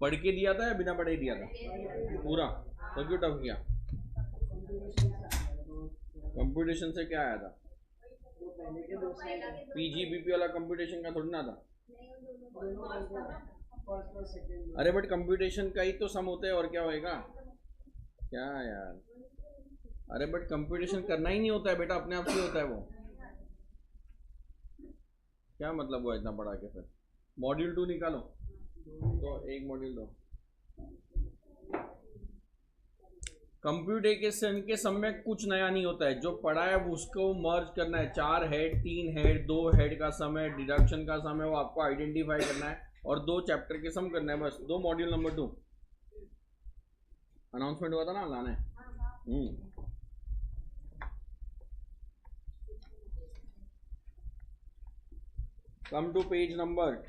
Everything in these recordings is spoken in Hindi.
पढ़ के दिया था या बिना पढ़े दिया था? पूरा? तो क्यों टफ किया? कंप्यूटेशन से क्या आया था? पीजीबीपी वाला कंप्यूटेशन का थोड़ी ना था। अरे बट कंप्यूटेशन का ही तो सम होता है, और क्या होएगा? क्या यार, अरे बट कंप्यूटेशन करना ही नहीं होता है बेटा, अपने आप से होता है वो। क्या मतलब हुआ इतना पढ़ा के? फिर मॉड्यूल 2 निकालो, तो एक मॉड्यूल दो। कंप्यूटेशन के सम में कुछ नया नहीं होता है, जो पढ़ा है उसको मर्ज करना है। 4 हेड, 3 हेड, 2 हेड का सम है, डिडक्शन का सम है, वो आपको आइडेंटिफाई करना है और 2 चैप्टर के सम करना है बस। 2 मॉड्यूल नंबर 2 अनाउंसमेंट हुआ था ना, लाना है। Come to page number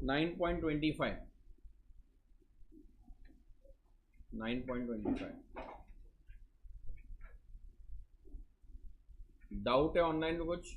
9.25। 9.25 doubt है ऑनलाइन में कुछ?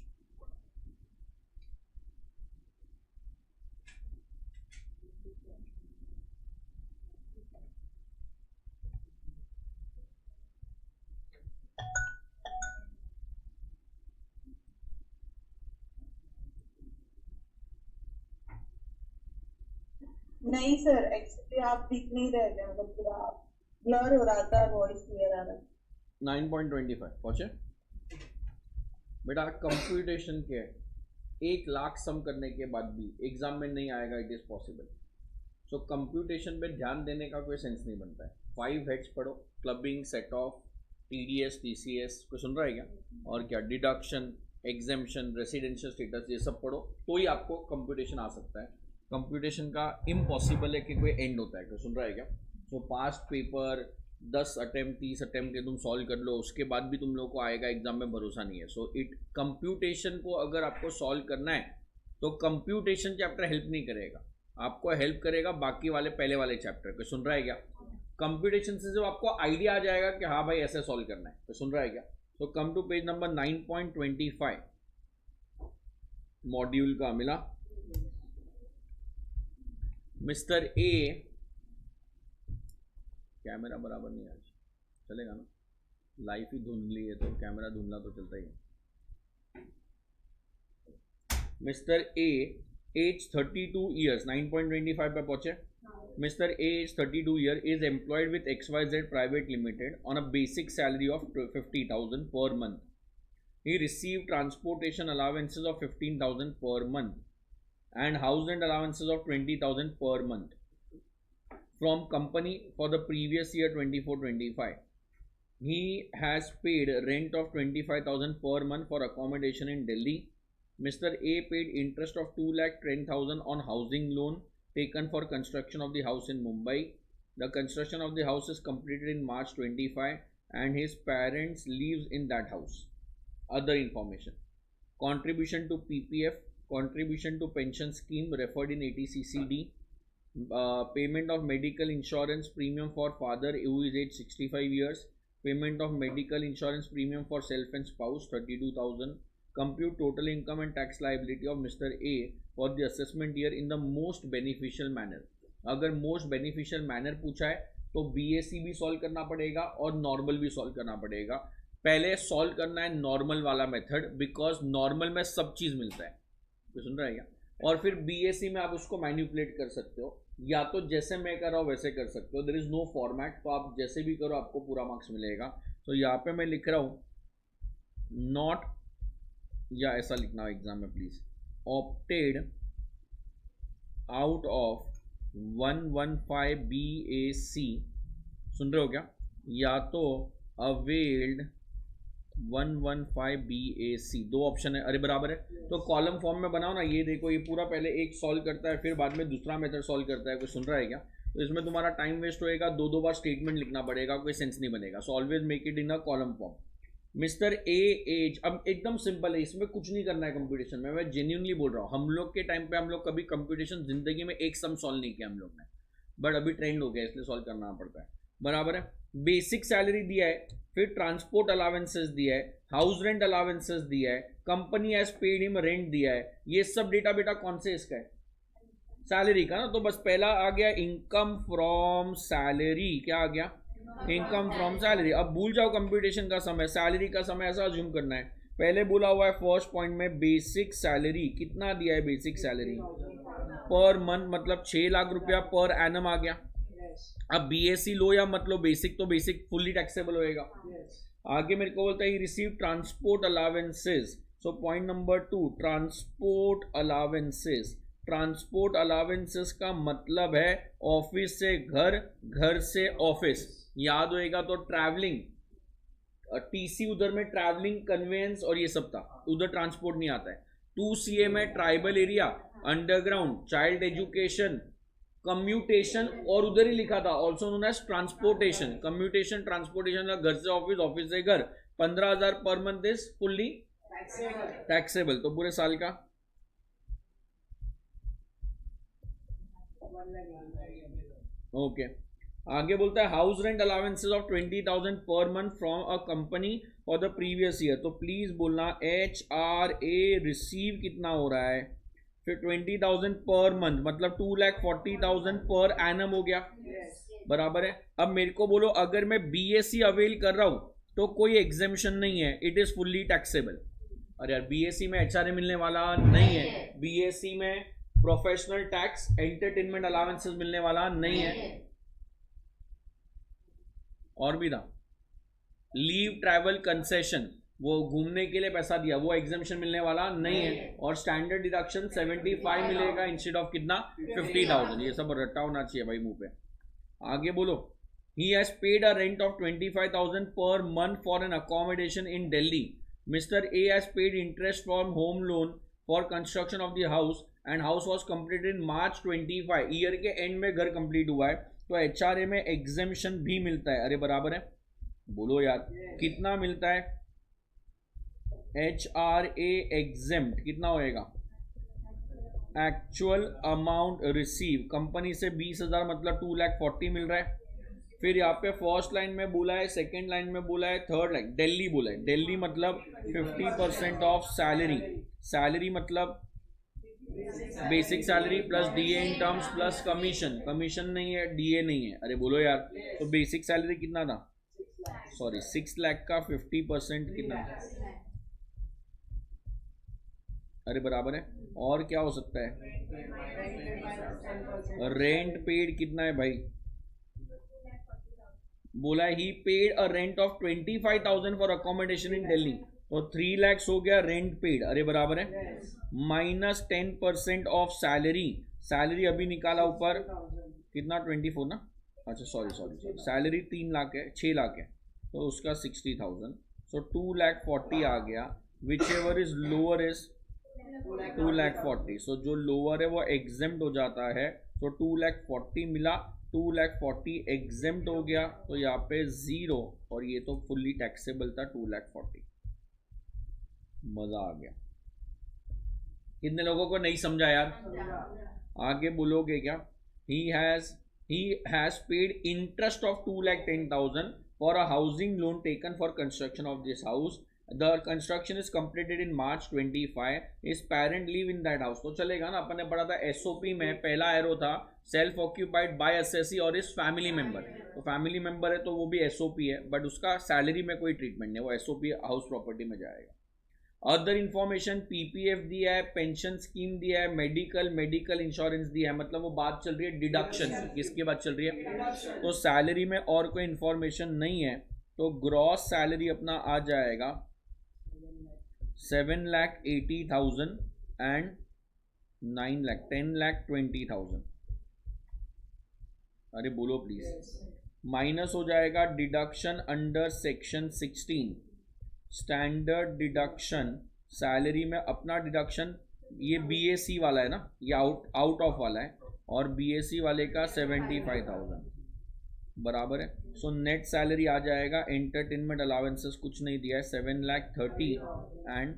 नहीं सर, एक्चुअली आप दिख नहीं रहे थे, मतलब पूरा ब्लर हो रहा था, वॉइस क्लियर आ रहा था। 9.25 पहुंचे बेटा? कंप्यूटेशन के 1 लाख सम करने के बाद भी एग्जाम में नहीं आएगा, it is possible. So computation पे ध्यान देने का कोई सेंस नहीं बनता है। 5 हेड्स पढ़ो, clubbing, set of, TDS, TCS, कोई सुन रहा है क्या? और क्या, डिडक्शन, एग्जेम्पशन, रेसिडेंशियल स्टेटस, ये सब पढ़ो तो ही आपको कंप्यूटेशन आ सकता है। कंप्यूटेशन का इम्पॉसिबल है कि कोई एंड होता है, कोई सुन रहा है क्या? सो पास्ट पेपर 10 अटेम्प्ट 30 अटेम्प्ट के तुम सॉल्व कर लो, उसके बाद भी तुम लोग को आएगा एग्जाम में, भरोसा नहीं है। सो इट कंप्यूटेशन को अगर आपको सॉल्व करना है तो कंप्यूटेशन चैप्टर हेल्प नहीं करेगा, आपको हेल्प करेगा बाकी वाले पहले वाले चैप्टर। कोई सुन रहा है क्या? कंप्यूटेशन से जो आपको आइडिया आ जाएगा कि हाँ भाई ऐसे सॉल्व करना है। कोई सुन रहा है क्या? तो come to page number 9.25 module का मिला। मिस्टर ए, कैमरा बराबर नहीं आज चलेगा ना, लाइफ ही धुंधली है तो कैमरा धुंधला तो चलता ही है। मिस्टर ए, एज 32 ईयर्स, 9.25 पे पहुंचे। Mr. A is 32 years, is employed with XYZ Private Limited on a basic salary of 50,000 per month. He received transportation allowances of 15,000 per month and house rent allowances of 20,000 per month from company for the previous year 24-25. He has paid rent of 25,000 per month for accommodation in Delhi. Mr. A paid interest of 2,10,000 on housing loan taken for construction of the house in Mumbai. The construction of the house is completed in March 25 and his parents lives in that house. Other information: contribution to PPF, contribution to pension scheme referred in 80CCD, payment of medical insurance premium for father who is age 65 years, payment of medical insurance premium for self and spouse 32,000. Compute total income and tax liability of Mr. A for the assessment year in the most beneficial manner. अगर most beneficial manner पूछा है तो BAC भी सॉल्व करना पड़ेगा और नॉर्मल भी सॉल्व करना पड़ेगा। पहले सॉल्व करना है नॉर्मल वाला मेथड, बिकॉज नॉर्मल में सब चीज़ मिलता है। तो सुन रहा है क्या? और फिर BAC में आप उसको मैनिपुलेट कर सकते हो, या तो जैसे मैं कर रहा हूँ वैसे कर सकते हो। देयर इज नो फॉर्मेट, तो आप जैसे भी करो आपको पूरा मार्क्स मिलेगा। तो यहाँ पे मैं लिख रहा हूँ नॉट, या ऐसा लिखना एग्जाम में please, opted out of 115 BAC, सुन रहे हो क्या? या तो अवेल्ड 115 BAC, 2 ऑप्शन है। अरे बराबर है, तो कॉलम फॉर्म में बनाओ ना। ये देखो, ये पूरा पहले एक सॉल्व करता है, फिर बाद में दूसरा मेथड सॉल्व करता है। कोई सुन रहा है क्या? तो इसमें तुम्हारा टाइम वेस्ट होएगा, 2 बार स्टेटमेंट लिखना पड़ेगा, कोई सेंस नहीं बनेगा। So always make it in a column form. Mister A age, अब एकदम सिंपल है, इसमें कुछ नहीं करना है कंप्यूटेशन में, मैं जेन्युइनली बोल रहा हूँ। हम लोग के टाइम पे हम लोग कभी कंप्यूटेशन जिंदगी में एक सम सॉल्व नहीं किया हम लोग ने, बट अभी ट्रेंड हो गया इसलिए सॉल्व करना पड़ता है। बराबर है। बेसिक सैलरी दिया है, फिर ट्रांसपोर्ट अलावेंसेस दिया है, हाउस रेंट अलावेंसेस दिया है, company has paid him rent दिया है। ये सब डेटा बेटा कौन से इसका है? सैलरी का ना। तो बस पहला आ गया इनकम फ्रॉम सैलरी। क्या आ गया? Income from salary. अब भूल जाओ कंप्यूटेशन का समय, सैलरी का समय ऐसा अज्यूम करना है। पहले बोला हुआ है फर्स्ट पॉइंट में बेसिक सैलरी कितना दिया है? बेसिक सैलरी पर मंथ मतलब 6 लाख रुपया पर एनम आ गया। अब बीएससी लो या मतलब बेसिक, तो बेसिक फुल्ली टैक्सेबल होएगा। आगे मेरे को बोलता है receive transport allowances. So point number 2 transport allowances. Transport allowances का मतलब है ऑफिस से घर, घर से ऑफिस। याद होएगा तो ट्रैवलिंग, टीसी उधर में ट्रैवलिंग कन्वेंस और ये सब था, उधर ट्रांसपोर्ट नहीं आता है। 2CA में tribal area, underground, child education, commutation और उधर ही लिखा था also known as transportation. Commutation transportation, घर से ऑफिस, ऑफिस से घर। 15,000 per month is fully taxable. तो पूरे साल का ओके। आगे बोलता है house rent allowances of 20,000 per month from a company for the previous year. तो प्लीज बोलना HRA रिसीव कितना हो रहा है। फिर 20,000 पर मंथ मतलब 2,40,000 पर एनम हो गया। बराबर है। अब मेरे को बोलो अगर मैं BSc अवेल कर रहा हूं तो कोई एग्जेम्पशन नहीं है, इट इज फुल्ली टैक्सेबल। अरे यार BSc में HRA मिलने वाला नहीं है, BSc में प्रोफेशनल टैक्स एंटरटेनमेंट अलावेंसेस मिलने वाला नहीं है। और भी था लीव ट्रैवल कंसेशन, वो घूमने के लिए पैसा दिया, वो एग्जेम्पशन मिलने वाला नहीं है। और स्टैंडर्ड डिडक्शन 75 मिलेगा इंस्टेड ऑफ कितना? 50,000। ये सब रट्टा होना चाहिए भाई मुंह पे। आगे बोलो he has paid a rent of 25,000 per month for an accommodation in Delhi. Mister A has paid interest from home loan for construction of the house and house was completed in March 25। Year के एंड में घर कंप्लीट हुआ है, तो HRA में एग्जेम्पशन भी मिलता है। अरे बराबर है, बोलो यार कितना मिलता है? HRA एग्जेम्प्ट कितना होएगा? एक्चुअल अमाउंट रिसीव कंपनी से 20,000 मतलब 2,40,000 मिल रहा है। फिर यहाँ पे फर्स्ट लाइन में बोला है, सेकेंड लाइन में बोला है, थर्ड लाइन दिल्ली बोला है। दिल्ली मतलब 50% ऑफ सैलरी। सैलरी मतलब basic salary plus DA in terms plus commission. Commission नहीं है, DA नहीं है। अरे बोलो यार, तो बेसिक सैलरी कितना था? सॉरी 6 लाख का 50% कितना? अरे बराबर है। और क्या हो सकता है? रेंट पेड कितना है भाई? बोला he paid a rent of 25,000 for accommodation in Delhi, तो 3 lakhs हो गया रेंट पेड। अरे बराबर है। Minus 10% of salary. सैलरी अभी निकाला ऊपर कितना? 24 ना। अच्छा सॉरी सैलरी 3 लाख है, 6 लाख है, तो उसका 60,000। सो 2,40,000 आ गया। Which ever is lower is 2,40,000। सो जो लोअर है वो एग्जेम्प्ट हो जाता है। तो 2,40,000 मिला, 2,40,000 एग्जेम्प्ट हो गया, तो यहाँ पे 0 और ये तो फुल्ली टैक्सेबल था 2,40,000। मजा आ गया। कितने लोगों को नहीं समझा यार? आगे बोलोगे क्या? he has paid interest of 2,10,000 for a housing loan taken for construction of this house. The construction is completed in March 25. His parent live in that house। तो चलेगा ना, अपन ने पढ़ा था SOP में पहला एरो था सेल्फ ऑक्यूपाइड बाय assessee और इस फैमिली मेंबर। तो फैमिली मेंबर है तो वो भी SOP है, बट उसका सैलरी में कोई ट्रीटमेंट नहीं, वो SOP हाउस प्रॉपर्टी में जाएगा। अदर इंफॉर्मेशन PPF दिया है, पेंशन स्कीम दिया है, मेडिकल इंश्योरेंस दिया है। मतलब वो बात चल रही है डिडक्शन की। किसकी बात चल रही है? तो सैलरी में और कोई इंफॉर्मेशन नहीं है, तो ग्रॉस सैलरी अपना आ जाएगा 7,80,000 एंड 10,20,000। अरे बोलो प्लीज। माइनस हो जाएगा deduction under section 16 standard deduction. Salary में अपना डिडक्शन, ये BSc वाला है ना, ये आउट ऑफ वाला है, और BSc वाले का 75,000 बराबर है। सो नेट सैलरी आ जाएगा, एंटरटेनमेंट अलावेंसेस कुछ नहीं दिया है, 7,30,000 and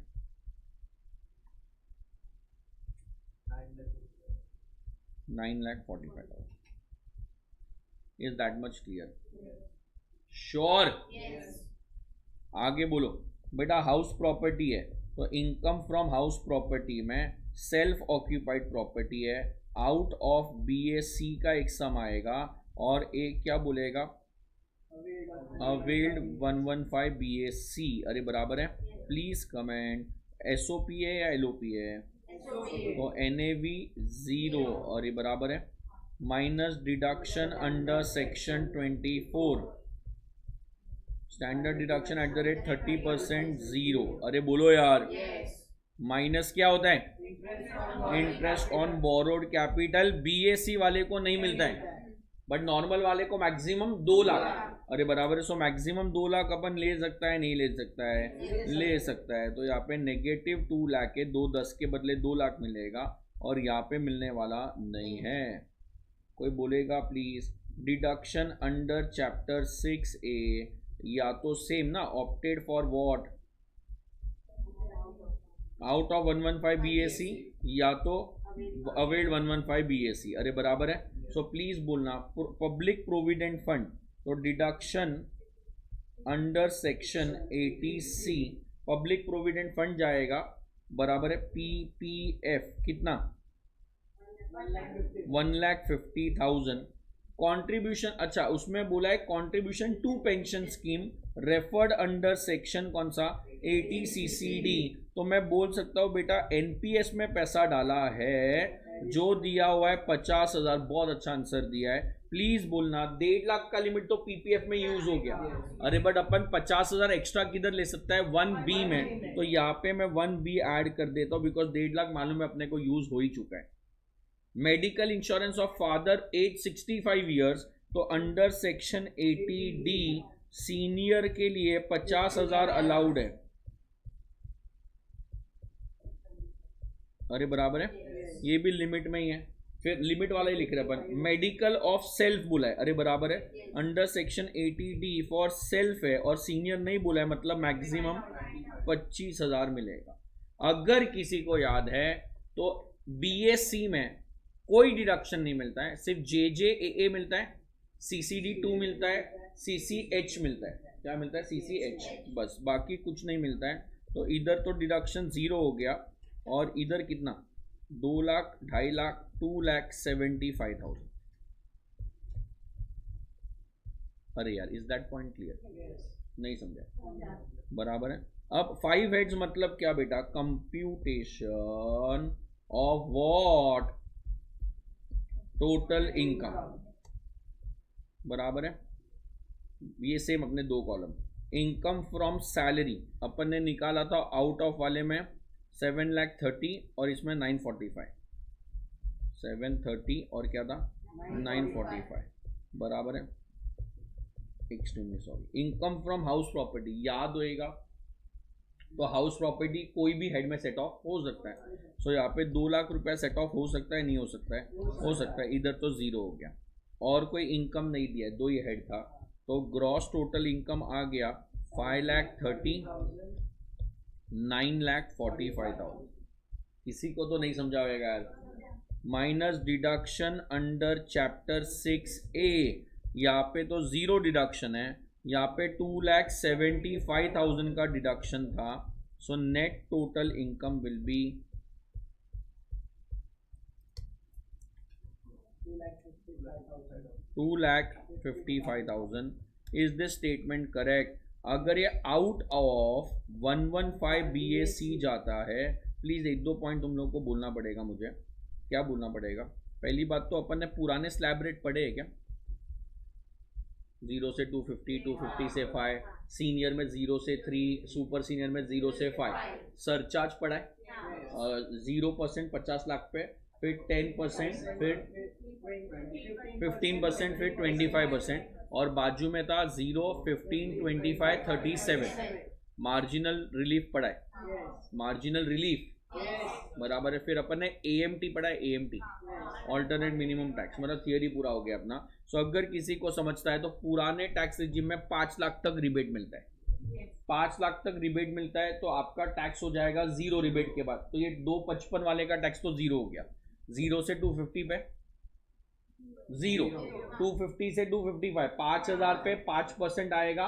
9,45,000। Is that much clear? Sure? आगे बोलो बेटा। हाउस प्रॉपर्टी है तो इनकम फ्रॉम हाउस प्रॉपर्टी में सेल्फ ऑक्यूपाइड प्रॉपर्टी है, आउट ऑफ BAC का एक सम आएगा और एक क्या बोलेगा, अवेल्ड 115 BAC। अरे बराबर है, प्लीज कमेंट। SOP है या LOP है? तो NAV 0 और ये बराबर है minus deduction under section 24, standard deduction at the rate 30% 0। अरे बोलो यार, माइनस क्या होता है? Interest on borrowed capital. BAC वाले को नहीं मिलता है बट नॉर्मल वाले को मैक्सिमम 2 लाख। अरे बराबर है, सो मैक्सिमम 2 लाख अपन ले सकता है, नहीं ले सकता है? ले सकता है। तो यहाँ पे नेगेटिव 2 लाख के 2 10 के बदले 2 लाख मिलेगा और यहाँ पे मिलने वाला नहीं है। कोई बोलेगा please? Deduction under chapter 6A या तो सेम ना, opted for what, out of 115 BAC या तो अवेल्ड 115 BAC। अरे बराबर है, सो प्लीज बोलना पब्लिक प्रोविडेंट फंड। तो deduction under section 80C public provident fund जाएगा बराबर है PPF कितना, 1,50,000। कंट्रीब्यूशन, अच्छा उसमें बोला है contribution to pension scheme referred under section कौन सा, 80CCD। तो मैं बोल सकता हूँ बेटा NPS में पैसा डाला है, जो दिया हुआ है 50,000। बहुत अच्छा आंसर दिया है, प्लीज बोलना। 1.5 लाख का लिमिट तो PPF में यूज हो गया। अरे बट अपन 50,000 एक्स्ट्रा किधर ले सकता है, 1B में। तो यहाँ पे मैं 1B ऐड कर देता हूँ बिकॉज 1.5 लाख मालूम है अपने को यूज हो ही चुका है। Medical insurance of father age 65 years, तो अंडर सेक्शन 80D सीनियर के लिए 50,000 अलाउड है। अरे बराबर है, ये भी लिमिट में ही है, फिर लिमिट वाला ही लिख रहे अपन। मेडिकल ऑफ सेल्फ बोला है, अरे बराबर है, under section 80D for self है और सीनियर नहीं बोला है, मतलब मैक्सिमम 25,000 मिलेगा। अगर किसी को याद है तो BAC में कोई डिडक्शन नहीं मिलता है, सिर्फ JJAA मिलता है, CCD 2 मिलता है, CCH मिलता है। क्या मिलता है? CCH, बस, बाकी कुछ नहीं मिलता है। तो इधर तो डिडक्शन 0 हो गया और इधर कितना, 2 लाख, 2.5 लाख, 2,75,000। अरे यार, इज दैट पॉइंट क्लियर? नहीं समझा? बराबर है। अब 5 हेड्स मतलब क्या बेटा, computation of what, total income. बराबर है, ये सेम अपने 2 कॉलम। इनकम फ्रॉम सैलरी अपन ने निकाला था आउट ऑफ वाले में 7,30,000 और इसमें 945, 730 और क्या था 945। बराबर है, extremely sorry. Income from house property याद होएगा, तो हाउस प्रॉपर्टी कोई भी हेड में सेट ऑफ हो सकता है। सो यहाँ पे 2 लाख रुपया सेट ऑफ हो सकता है, नहीं हो सकता है? हो सकता है। इधर तो 0 हो गया और कोई इनकम नहीं दिया, 2 ही हेड था। तो ग्रॉस टोटल इनकम आ गया 5,30,000, 9,45,000। किसी को तो नहीं समझा होगा यार। Minus deduction under chapter 6A, यहाँ पे तो 0 डिडक्शन है, यहाँ पे 2,75,000 का डिडक्शन था। So net total income will be 2,55,000। Is this statement correct? अगर ये आउट ऑफ 115 BAC जाता है, प्लीज 1-2 पॉइंट तुम लोगों को बोलना पड़ेगा मुझे। क्या बोलना पड़ेगा? पहली बात तो अपन ने पुराने स्लैब रेट पढ़े हैं क्या? 0 से 250, 250 से 5, सीनियर में 0 से 3, सुपर सीनियर में 0 से 5। सरचार्ज पड़ा है 0% 50 लाख पे, फिर 10%, फिर 15%, फिर 25%, और बाजू में था 0, 15, 25, 37। मार्जिनल रिलीफ पड़ा है, मार्जिनल रिलीफ। बराबर है। फिर अपन ने AMT पढ़ा है, AMT ऑल्टरनेट मिनिमम टैक्स, मतलब थियरी पूरा हो गया अपना। सो अगर किसी को समझता है तो पुराने टैक्स रिजिम में 5 लाख तक रिबेट मिलता है, 5 लाख तक रिबेट मिलता है, तो आपका टैक्स हो जाएगा 0 रिबेट के बाद। तो ये 255 वाले का टैक्स तो 0 हो गया, 0 से 250 पे 0, 250 से 255, 5,000 पे 5% आएगा,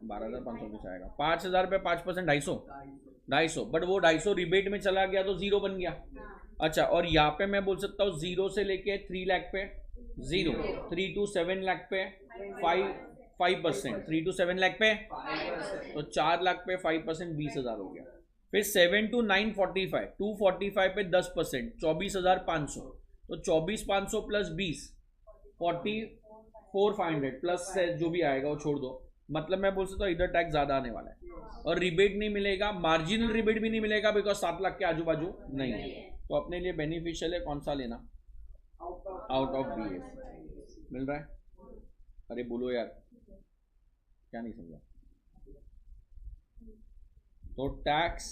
12,500 कुछ आएगा, 5,000 पे 5%, 250, बट वो 250 रिबेट में चला गया तो 0 बन गया। अच्छा, और यहाँ पे मैं बोल सकता हूँ 0 से लेके 3 लाख पे 0, 3 to 7 लाख पे 5%, 3 to 7 लाख पे, तो 4 लाख पे 5%, 20,000 हो गया। फिर 7 to 945, 245 पे 10%, 24,500, तो 24,500 प्लस 20, 44,500 प्लस से जो भी आएगा वो छोड़ दो। मतलब मैं बोल सकता हूँ इधर टैक्स ज्यादा आने वाला है, और रिबेट नहीं मिलेगा, मार्जिनल रिबेट भी नहीं मिलेगा, बिकॉज 7 लाख के आजू बाजू नहीं है। तो अपने लिए बेनिफिशियल है कौन सा लेना, आउट ऑफ BS मिल रहा है। अरे बोलो यार, क्या नहीं समझा। तो टैक्स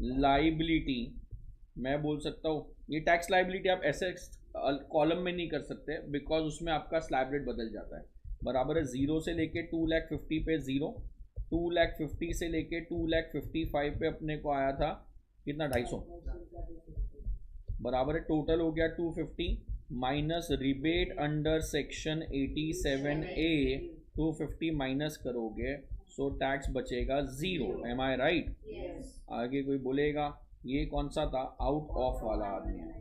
लाइबिलिटी मैं बोल सकता हूँ, ये टैक्स लाइबिलिटी आप ऐसे कॉलम में नहीं कर सकते, बिकॉज उसमें आपका स्लैब रेट बदल जाता है। बराबर है 0 से लेके 2,50,000 पे 0, 2,50,000 से लेके 2,55,000 पे अपने को आया था कितना, 250, बराबर है टोटल हो गया 250 minus rebate under section 87A, 250 minus करोगे सो टैक्स बचेगा 0। M I right? आगे कोई बोलेगा ये कौन सा था, आउट ऑफ वाला आदमी है।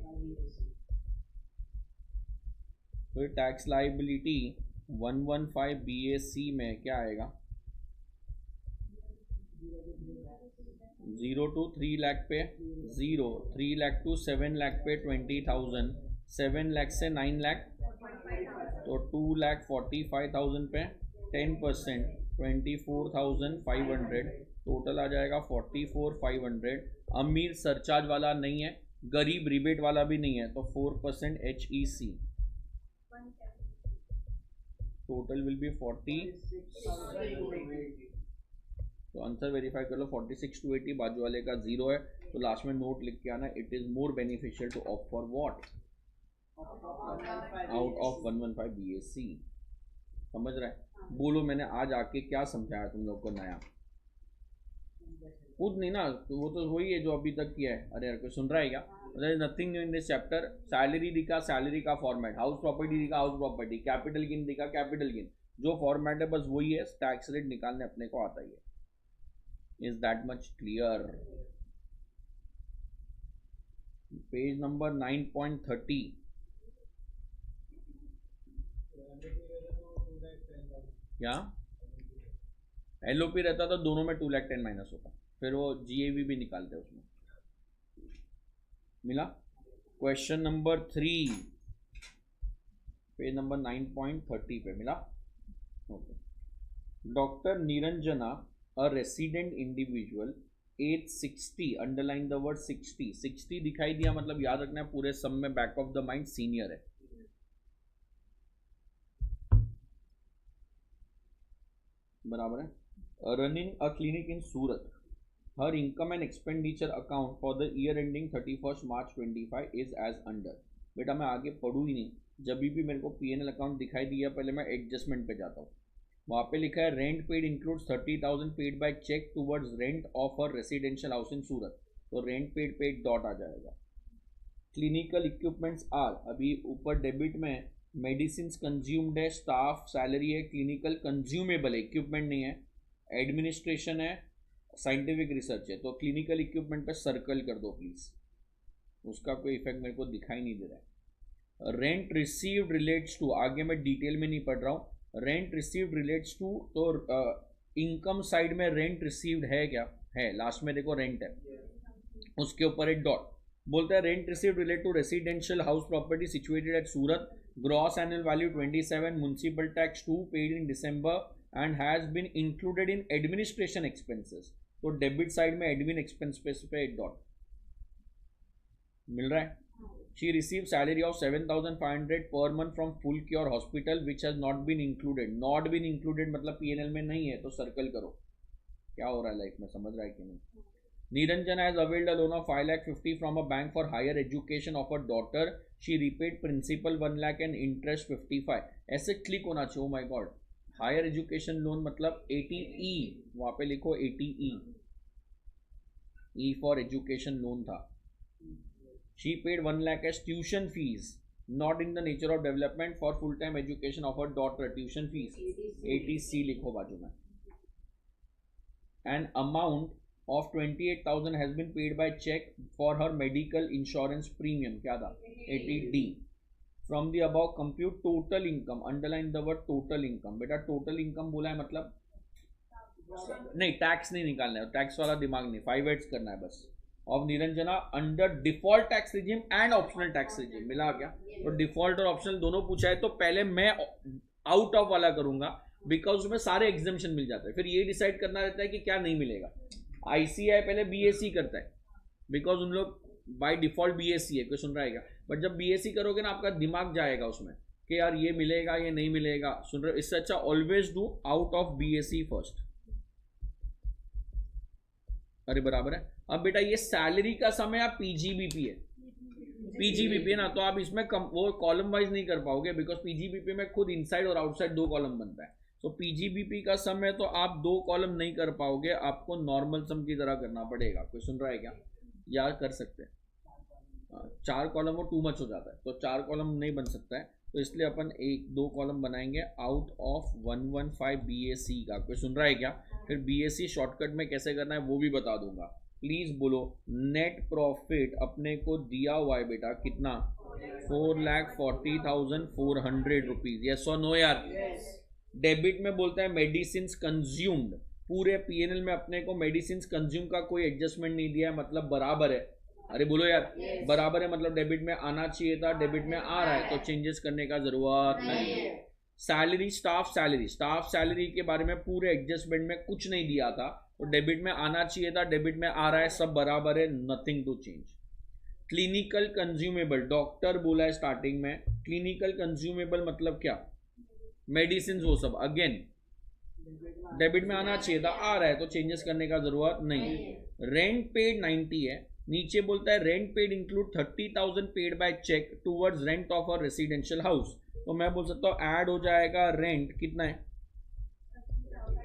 तो टैक्स लाइबिलिटी 115 BAC में क्या आएगा, 0 to 3 लाख पे 0, 3 लाख टू 7 लाख पे 20,000, 7 लाख से 9 लाख तो 2,45,000 पे 10%, 24,500, टोटल आ जाएगा 44,500। अमीर सरचार्ज वाला नहीं है, गरीब रिबेट वाला भी नहीं है, तो 4% HEC, टोटल विल बी 40। तो आंसर वेरीफाई कर लो, 46 to 80, बाजू वाले का 0 है, तो लास्ट में नोट लिख के आना, it is more beneficial to opt for what, out of 115 BAC। समझ रहा है? बोलो मैंने आज आके क्या समझाया तुम लोग को नया, खुद नहीं ना, तो वो तो वही है जो अभी तक किया है। अरे यार कोई सुन रहा है क्या? There is nothing new in this chapter. Salary दिखा, सैलरी का फॉर्मेट, हाउस प्रॉपर्टी दिखा, हाउस प्रॉपर्टी, कैपिटल गेन दिखा, कैपिटल गेन, जो फॉर्मेट है बस वही है, टैक्स रेट निकालने अपने को आता ही है। Is that much clear? Page number 9.30, क्या LOP रहता तो दोनों में 2,10,000 माइनस होता, फिर वो GAV भी निकालते उसमें। मिला? क्वेश्चन नंबर 3 पेज नंबर 9.30 पे मिला। Okay. Doctor Niranjana, a resident individual, age 60, underline the word 60, 60 दिखाई दिया मतलब याद रखना है पूरे सम में back of the mind senior है। बराबर है। Running a clinic in Surat, हर income and expenditure account for the year ending 31 March 25 is as under. बेटा मैं आगे पढ़ू ही नहीं, जब भी मेरे को PNL अकाउंट दिखाई दिया पहले मैं एडजस्टमेंट पे जाता हूँ। वहाँ पे लिखा है rent paid includes 30,000 paid by cheque towards rent of a residential house in Surat, तो रेंट पेड पे डॉट आ जाएगा। क्लिनिकल इक्विपमेंट्स आर, अभी ऊपर डेबिट में मेडिसिन कंज्यूम्ड है, स्टाफ सैलरी है, क्लिनिकल कंज्यूमेबल है, इक्विपमेंट नहीं है, एडमिनिस्ट्रेशन है, साइंटिफिक रिसर्च है, तो क्लिनिकल इक्विपमेंट पे सर्कल कर दो प्लीज, उसका कोई इफेक्ट मेरे को दिखाई नहीं दे रहा है। रेंट रिसीव्ड रिलेट्स टू, आगे मैं डिटेल में नहीं पढ़ रहा हूँ, रेंट रिसीव्ड रिलेट्स टू, तो इनकम साइड में रेंट रिसीव्ड है क्या, है, लास्ट में देखो रेंट है, उसके ऊपर एक डॉट, बोलता है rent received relate to residential house property situated at Surat, gross annual value 27, municipal tax 2 paid in December and has been included in administration expenses, तो डेबिट साइड में एडमिन एक्सपेंस पे एक डॉट मिल रहा है। She received salary of 7,500 per month from Full Cure Hospital which has not been included, not been included मतलब PNL में नहीं है, तो सर्कल करो क्या हो रहा है लाइफ में, समझ रहा है कि नहीं। Niranjana has availed a loan of 5,50,000 from a bank for higher education of her daughter. She repaid principal 1 lakh and interest 55. ऐसे क्लिक होना चाहिए, oh my god, higher education loan मतलब 80E, वहाँ पे लिखो 80E, E for education loan था। She paid 1 lakh as tuition fees not in the nature of development for full time education of her daughter. tuition fees ATC लिखो बाजू में. An amount of 28,000 has been paid by check for her medical insurance premium. क्या था? 80D. From the above compute total income. Underline the word total income. बेटा total income बोला है मतलब नहीं, टैक्स नहीं निकालना है, टैक्स वाला दिमाग नहीं, 5 करना है बस. Of Niranjana under default tax regime and optional tax regime. मिला क्या? तो डिफॉल्ट और ऑप्शनल दोनों पूछा है, तो पहले मैं आउट ऑफ वाला करूंगा बिकॉज उसमें सारे एग्जामेशन मिल जाते हैं. फिर ये डिसाइड करना रहता है कि क्या नहीं मिलेगा. ICAI पहले BSc करता है बिकॉज उन लोग बाय डिफॉल्ट BSc है. कोई सुन रहा है क्या? बट जब BSc करोगे ना आपका दिमाग जाएगा उसमें कि यार ये मिलेगा ये नहीं मिलेगा. सुन रहे? इससे अच्छा always do out of BSc first. अरे बराबर है. अब बेटा ये सैलरी का समय आप PGBP है, PGBP है ना, तो आप इसमें वो कॉलम वाइज नहीं कर पाओगे बिकॉज PGBP में खुद इनसाइड और आउटसाइड 2 कॉलम बनता है. तो PGBP का समय तो आप 2 कॉलम नहीं कर पाओगे, आपको नॉर्मल सम की तरह करना पड़ेगा. कोई सुन रहा है क्या? या कर सकते हैं 4 कॉलम, वो टू मच हो जाता है, तो 4 कॉलम नहीं बन सकता है, तो इसलिए अपन 1-2 कॉलम बनाएंगे आउट ऑफ 115 BSc का. कोई सुन रहा है क्या? फिर BSc शॉर्टकट में कैसे करना है वो भी बता दूंगा. प्लीज बोलो. नेट प्रॉफिट अपने को दिया हुआ है बेटा कितना? 4,40,400 रुपीज. यस और नो यार? डेबिट में बोलता है मेडिसिन कंज्यूम्ड. पूरे PNL में अपने को मेडिसिन कंज्यूम का कोई एडजस्टमेंट नहीं दिया है, मतलब बराबर है. अरे बोलो यार. बराबर है मतलब डेबिट में आना चाहिए था, डेबिट में आ रहा है, तो चेंजेस करने का जरूरत नहीं है. सैलरी, स्टाफ सैलरी के बारे में पूरे एडजस्टमेंट में कुछ नहीं दिया था, तो डेबिट में आना चाहिए था, डेबिट में आ रहा है, सब बराबर है, nothing to change. Clinical consumable, doctor बोला है स्टार्टिंग में. क्लिनिकल कंज्यूमेबल मतलब क्या? मेडिसिन, वो सब अगेन डेबिट में आना चाहिए था, आ रहा है, तो चेंजेस करने का जरूरत नहीं है. रेंट पेड 90 है. नीचे बोलता है rent paid include 30,000 paid by cheque towards rent of a residential house. तो मैं बोल सकता हूँ ऐड हो जाएगा रेंट. कितना है?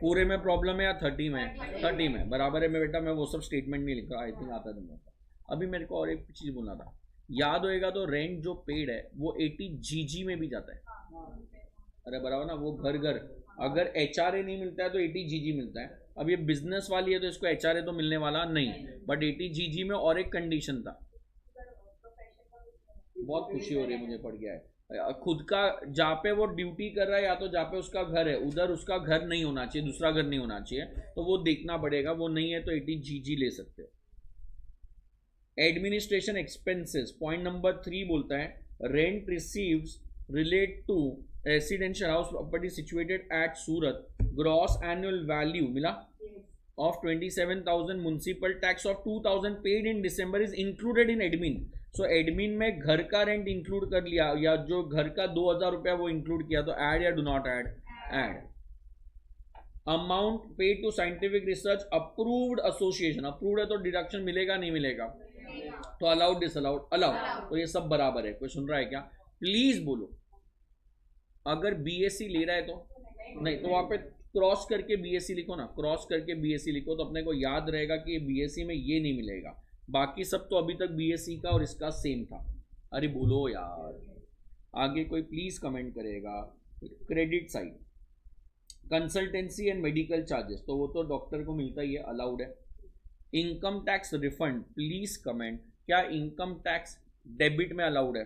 पूरे में प्रॉब्लम है या 30 में? 30 में बराबर है. मैं बेटा मैं वो सब स्टेटमेंट नहीं लिखा, आई थिंक आता नहीं होता. अभी मेरे को और एक चीज बोलना था, याद होएगा तो रेंट जो पेड है वो 80 GG में भी जाता है. अरे बराबर ना, वो घर अगर HRA नहीं मिलता है तो 80 GG मिलता है. अब ये बिजनेस वाली है तो इसको HRA तो मिलने वाला नहीं, बट 80 GG में और एक कंडीशन था. बहुत खुशी हो रही है मुझे, पड़ गया है खुद का. जहाँ पे वो ड्यूटी कर रहा है या तो जहाँ पे उसका घर है उधर उसका घर नहीं होना चाहिए, दूसरा घर नहीं होना चाहिए, तो वो देखना पड़ेगा. वो नहीं है तो 80 GG ले सकते हो. एडमिनिस्ट्रेशन एक्सपेंसेस पॉइंट नंबर 3 बोलता है rent receives relate to residential house property situated at Surat. Gross annual value मिला of 27,000. Municipal tax of 2,000 paid in December is included in admin. So admin में घर का रेंट इंक्लूड कर लिया, या जो घर का 2,000 रुपया वो इंक्लूड किया, तो ऐड या do not add? Add. Amount paid to scientific research approved association. Approved है तो डिडक्शन मिलेगा नहीं मिलेगा? तो अलाउड डिसअलाउड? अलाउड. तो ये सब बराबर है. कोई सुन रहा है क्या? प्लीज बोलो. अगर BSc ले रहा है तो नहीं, तो वहां पे क्रॉस करके BSc लिखो ना, क्रॉस करके BSc लिखो, तो अपने को याद रहेगा कि BSc में ये नहीं मिलेगा. बाकी सब तो अभी तक BSc का और इसका सेम था. अरे बोलो यार. आगे कोई प्लीज कमेंट करेगा. Credit side, consultancy and medical charges, तो वो तो डॉक्टर को मिलता ही है, अलाउड है. Income tax refund, please comment. क्या इनकम टैक्स डेबिट में अलाउड है?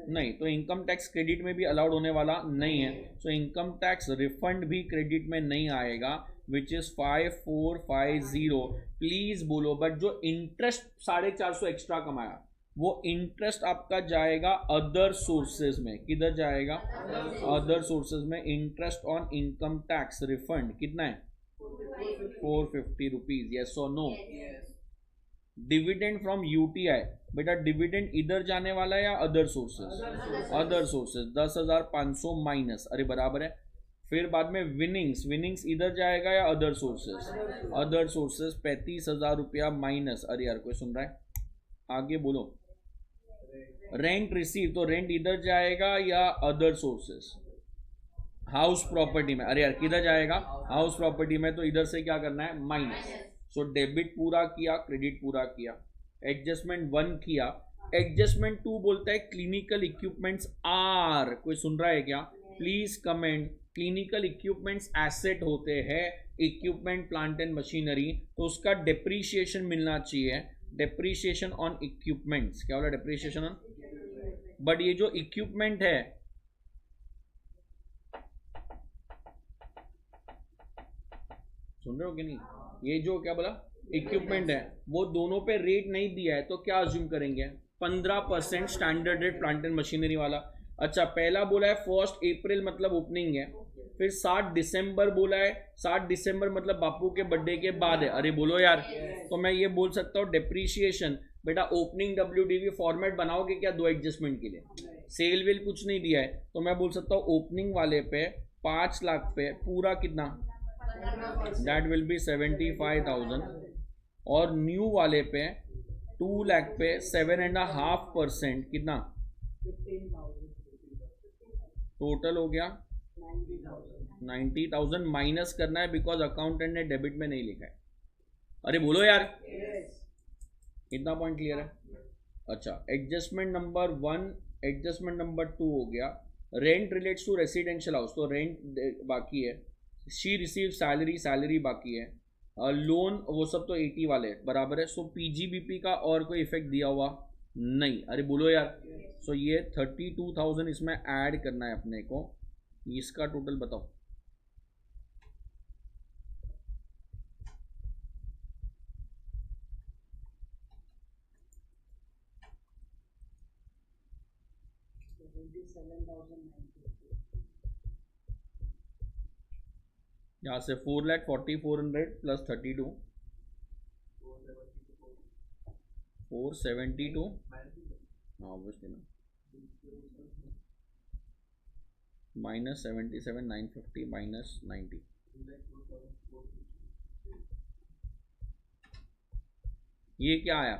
नहीं, तो इनकम टैक्स क्रेडिट में भी अलाउड होने वाला नहीं है. सो इनकम टैक्स रिफंड भी क्रेडिट में नहीं आएगा, विच इज 5450. प्लीज बोलो. बट जो इंटरेस्ट 450 एक्स्ट्रा कमाया, वो इंटरेस्ट आपका जाएगा अदर सोर्सेज में. किधर जाएगा? अदर सोर्सेज में. Interest on income tax refund कितना है? 450 रुपीज. यस और नो? डिविडेंड फ्रॉम UTI, बेटा डिविडेंड इधर जाने वाला है या other sources? Other sources. 10,500 minus. अरे बराबर है. फिर बाद में विनिंग्स इधर जाएगा या अदर सोर्सेज? Other sources. 35,000 रुपया माइनस. अरे यार कोई सुन रहा है? आगे बोलो. रेंट रिसीव, तो रेंट इधर जाएगा या अदर सोर्सेज? हाउस प्रॉपर्टी में. अरे यार किधर जाएगा? हाउस प्रॉपर्टी में. तो इधर से क्या करना है? माइनस. सो डेबिट पूरा किया, क्रेडिट पूरा किया. एडजस्टमेंट 1 किया, एडजस्टमेंट 2 बोलता है क्लिनिकल इक्विपमेंट्स आर, कोई सुन रहा है क्या? Please comment. Clinical equipments asset होते हैं, इक्विपमेंट प्लांट एंड मशीनरी, तो उसका डेप्रीशिएशन मिलना चाहिए, डेप्रीशिएशन ऑन इक्विपमेंट्स। क्या बोला? Depreciation on. बट ये जो इक्विपमेंट है, सुन रहे हो कि नहीं? ये जो क्या बोला इक्विपमेंट है, वो दोनों पे रेट नहीं दिया है, तो क्या अज्यूम करेंगे? 15% standard rate plant and machinery वाला। अच्छा, पहला बोला है 1 अप्रैल मतलब ओपनिंग है, फिर 7 दिसंबर बोला है, 7 दिसंबर मतलब बापू के बर्थडे के बाद है। अरे बोलो यार, तो मैं ये बोल सकता हूँ डेप्रीशिएशन। बेटा ओपनिंग WDV फॉर्मेट बनाओगे क्या 2 एडजस्टमेंट के लिए? सेल वेल कुछ नहीं दिया है, तो मैं बोल सकता हूँ ओपनिंग वाले पे 5 लाख पे पूरा कितना, दैट विल बी 75,000, और न्यू वाले पे 2 लाख पे 7.5% कितना, टोटल हो गया 90,000। माइनस करना है बिकॉज अकाउंटेंट ने डेबिट में नहीं लिखा है। अरे बोलो यार, इतना पॉइंट क्लियर है? अच्छा, एडजस्टमेंट नंबर 1, एडजस्टमेंट नंबर 2 हो गया। Rent relates to residential house, तो रेंट बाकी है। शी रिसीव सैलरी, सैलरी बाकी है। लोन वो सब तो 80 वाले बराबर है। सो PGBP का और कोई इफेक्ट दिया हुआ नहीं। अरे बोलो यार, सो ये 32,000 इसमें ऐड करना है अपने को। इसका टोटल बताओ। यहाँ से 4,40,400 प्लस 32 472, हाँ ऑब्वियसली ना, माइनस 77,950 माइनस 90, ये क्या आया?